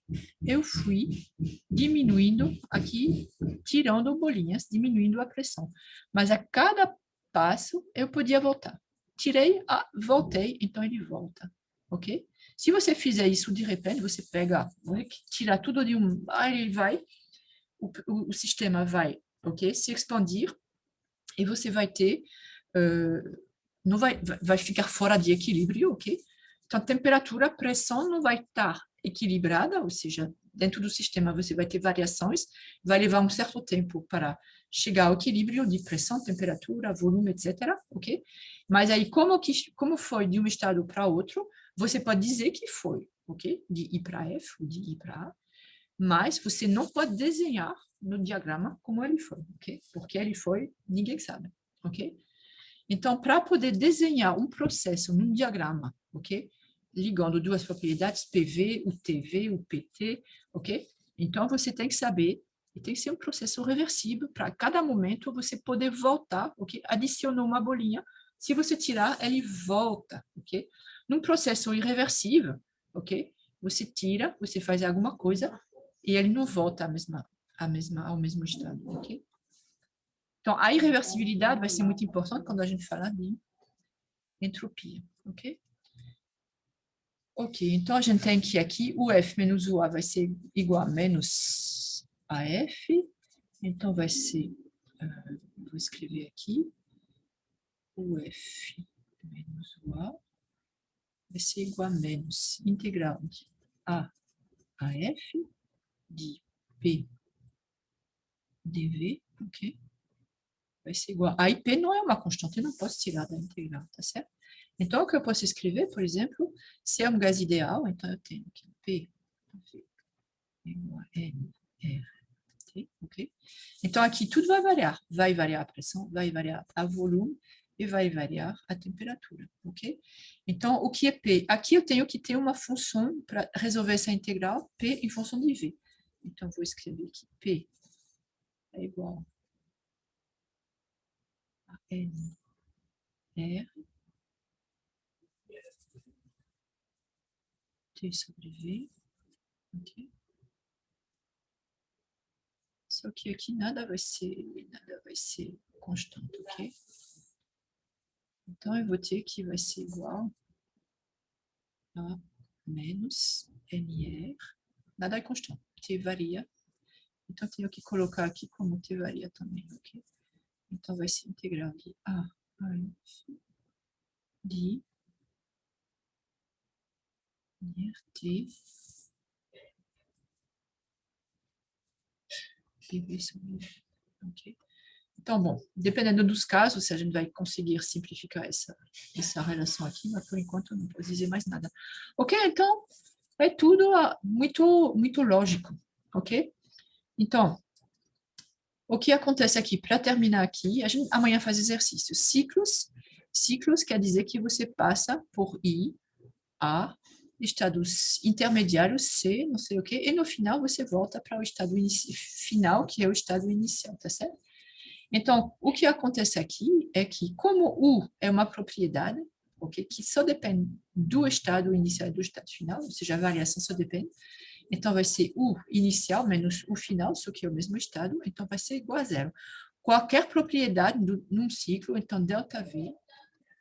S1: eu fui diminuindo aqui, tirando bolinhas, diminuindo a pressão. Mas a cada passo, eu podia voltar. Tirei, voltei, então ele volta, ok? Se você fizer isso de repente, você pega, tira tudo de aí ele vai, o sistema vai, ok? Se expandir, e você vai ter, não vai ficar fora de equilíbrio, ok? Então, temperatura, pressão não vai estar equilibrada, ou seja, dentro do sistema você vai ter variações, vai levar um certo tempo para chegar ao equilíbrio de pressão, temperatura, volume, etc., ok? Mas aí, como foi de um estado para outro, você pode dizer que foi, ok? De I para F, ou de I para A, mas você não pode desenhar no diagrama como ele foi, ok? Porque ele foi, ninguém sabe, ok? Então, para poder desenhar um processo num diagrama, ok? Ligando duas propriedades, PV, o TV, o PT, ok? Então, você tem que saber, e tem que ser um processo reversível, para cada momento você poder voltar, ok? Adicionou uma bolinha, se você tirar, ele volta, ok? Num processo irreversível, ok? Você tira, você faz alguma coisa, e ele não volta ao mesmo estado, ok? Então, a irreversibilidade vai ser muito importante quando a gente fala de entropia, ok? Ok, então a gente tem que aqui o F menos o A vai ser igual a menos AF, então vai ser, vou escrever aqui, o F menos o A vai ser igual a menos integral de A a F de P dV, ok? Vai ser igual a IP não é uma constante, eu não posso tirar da integral, tá certo? Então, o que eu posso escrever, por exemplo, se é um gás ideal, então eu tenho aqui P igual a N, R, T, ok? Então, aqui tudo vai variar a pressão, vai variar a volume e vai variar a temperatura, ok? Então, o que é P? Aqui eu tenho que ter uma função para resolver essa integral, P em função de V. Então, vou escrever aqui P é igual a N, R, T sobre V, ok? Só que aqui nada vai ser constante, ok? Então, eu vou ter que vai ser igual a menos NR. Nada é constante, T varia. Então, eu tenho que colocar aqui como T varia também, ok? Então, vai ser integral de A a F de RT PV sobre V, ok? Então, bom, dependendo dos casos, se a gente vai conseguir simplificar essa relação aqui, mas por enquanto eu não posso dizer mais nada. Ok? Então, é tudo muito lógico, ok? Então, o que acontece aqui, para terminar aqui, a gente amanhã faz exercício. Ciclos quer dizer que você passa por I, A, estados intermediários, C, não sei o quê, e no final você volta para o estado final, que é o estado inicial, tá certo? Então, o que acontece aqui é que, como U é uma propriedade, okay, que só depende do estado inicial e do estado final, ou seja, a variação só depende, então vai ser U inicial menos U final, só que é o mesmo estado, então vai ser igual a zero. Qualquer propriedade num ciclo, então ΔV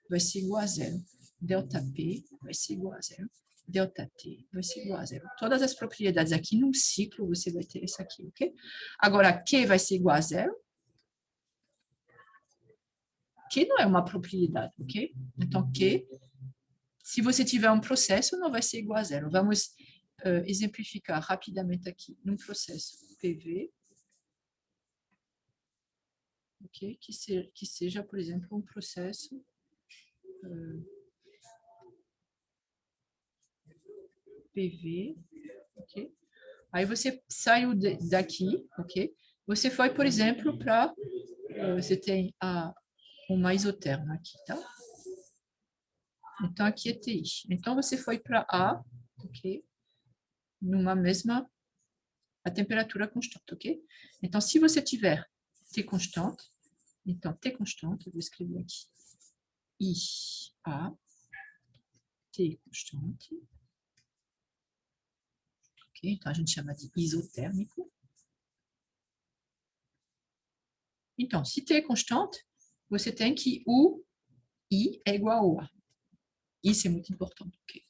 S1: vai ser igual a zero. ΔP vai ser igual a zero. ΔT vai ser igual a zero. Todas as propriedades aqui num ciclo, você vai ter isso aqui, ok? Agora, Q vai ser igual a zero, que não é uma propriedade, ok? Então, que, se você tiver um processo, não vai ser igual a zero. Vamos exemplificar rapidamente aqui, num processo PV, ok? Que seja, por exemplo, um processo PV, ok? Aí você saiu daqui, ok? Você foi, por exemplo, para... você tem uma isoterma aqui, tá? Então, aqui é TI. Então, você foi para A, ok? Numa mesma... a temperatura constante, ok? Então, se você tiver T constante, então T constante, eu vou escrever aqui, I, A, T constante, ok? Então, a gente chama de isotérmico. Então, se T é constante, você tem que o I é igual a. Isso é muito importante, ok?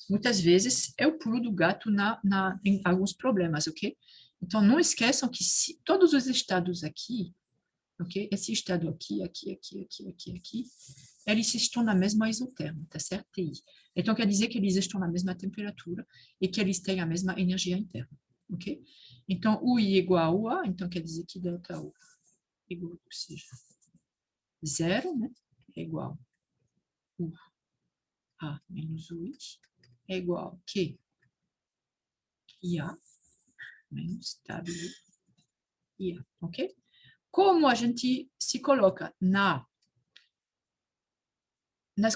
S1: Muitas vezes é o pulo do gato em alguns problemas, ok? Então, não esqueçam que todos os estados aqui, ok? Esse estado aqui, eles estão na mesma isoterma, tá certo? TI. Então, quer dizer que eles estão na mesma temperatura e que eles têm a mesma energia interna, ok? Então, U I igual a, então quer dizer que ΔU igual, ou seja, zero, né? É igual U A menos UI é igual a Q IA menos W IA, ok? Como a gente se coloca nas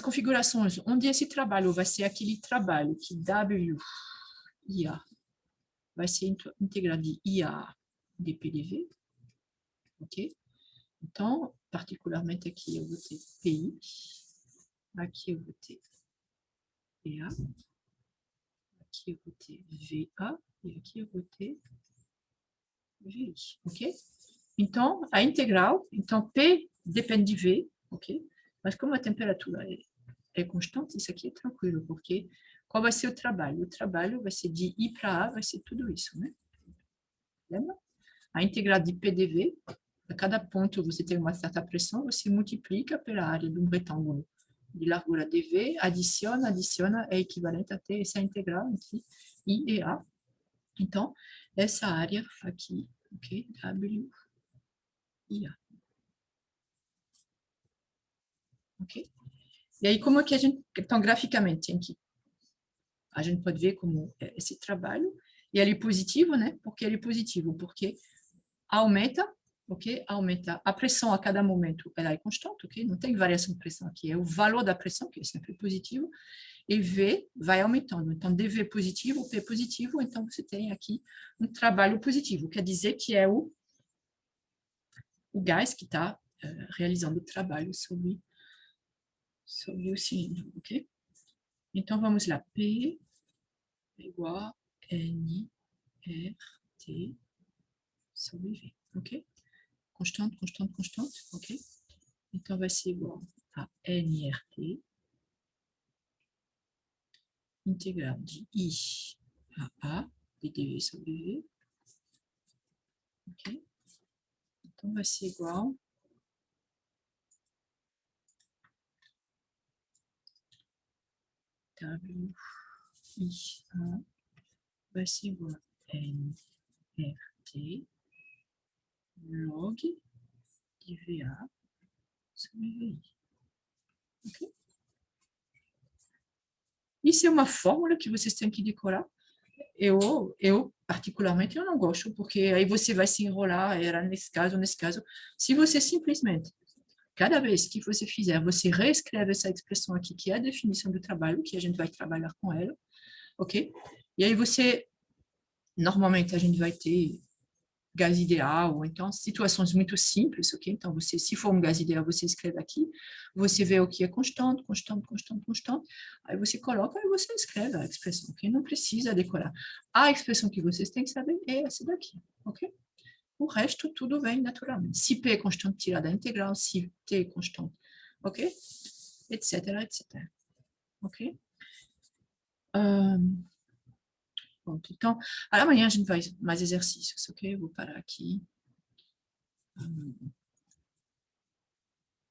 S1: configurações onde esse trabalho vai ser aquele trabalho que W IA vai ser integral de IA de PDV, ok? Então, particularmente aqui eu vou ter PI, aqui eu vou ter PA, aqui eu vou ter VA e aqui eu vou ter VI, ok? Então, a integral, então P depende de V, ok? Mas como a temperatura é constante, isso aqui é tranquilo, porque qual vai ser o trabalho? O trabalho vai ser de I para A, vai ser tudo isso, né? Lembra? A integral de PDV, a cada ponto você tem uma certa pressão, você multiplica pela área de um retângulo de largura dV, adiciona, é equivalente a ter essa integral entre I e A. Então, essa área aqui, ok? W e A. Ok? E aí, como é que a gente... Então, graficamente, a gente pode ver como é esse trabalho. E ele é positivo, né? Por que ele é positivo? Porque aumenta, ok? Aumenta a pressão a cada momento, ela é constante, ok? Não tem variação de pressão aqui, é o valor da pressão, que é sempre positivo, e V vai aumentando. Então, DV positivo, P positivo, então você tem aqui um trabalho positivo, quer dizer que é o gás que está realizando o trabalho sobre o cilindro, ok? Então, vamos lá. P igual a N, R, T sobre V, ok? Constante, constante, constante, ok? Então, vai ser igual a NRT integral de I a A de dV sobre V, ok? Então, vai ser igual W I A vai ser igual a NRT log de VA sobre VI, ok? Isso é uma fórmula que vocês têm que decorar. Particularmente, eu não gosto, porque aí você vai se enrolar, era nesse caso, se você simplesmente, cada vez que você fizer, você reescreve essa expressão aqui, que é a definição do trabalho, que a gente vai trabalhar com ela, ok? E aí você, normalmente, a gente vai ter gás ideal, ou então situações muito simples, ok? Então, você, se for um gás ideal, você escreve aqui, você vê o que é constante, constante, constante, constante, aí você coloca e você escreve a expressão, ok? Não precisa decorar. A expressão que vocês têm que saber é essa daqui, ok? O resto, tudo vem naturalmente. Se P é constante, tira da integral, se T é constante, ok? Etc, etc. Ok? Pronto, então, amanhã a gente faz mais exercícios, ok? Eu vou parar aqui.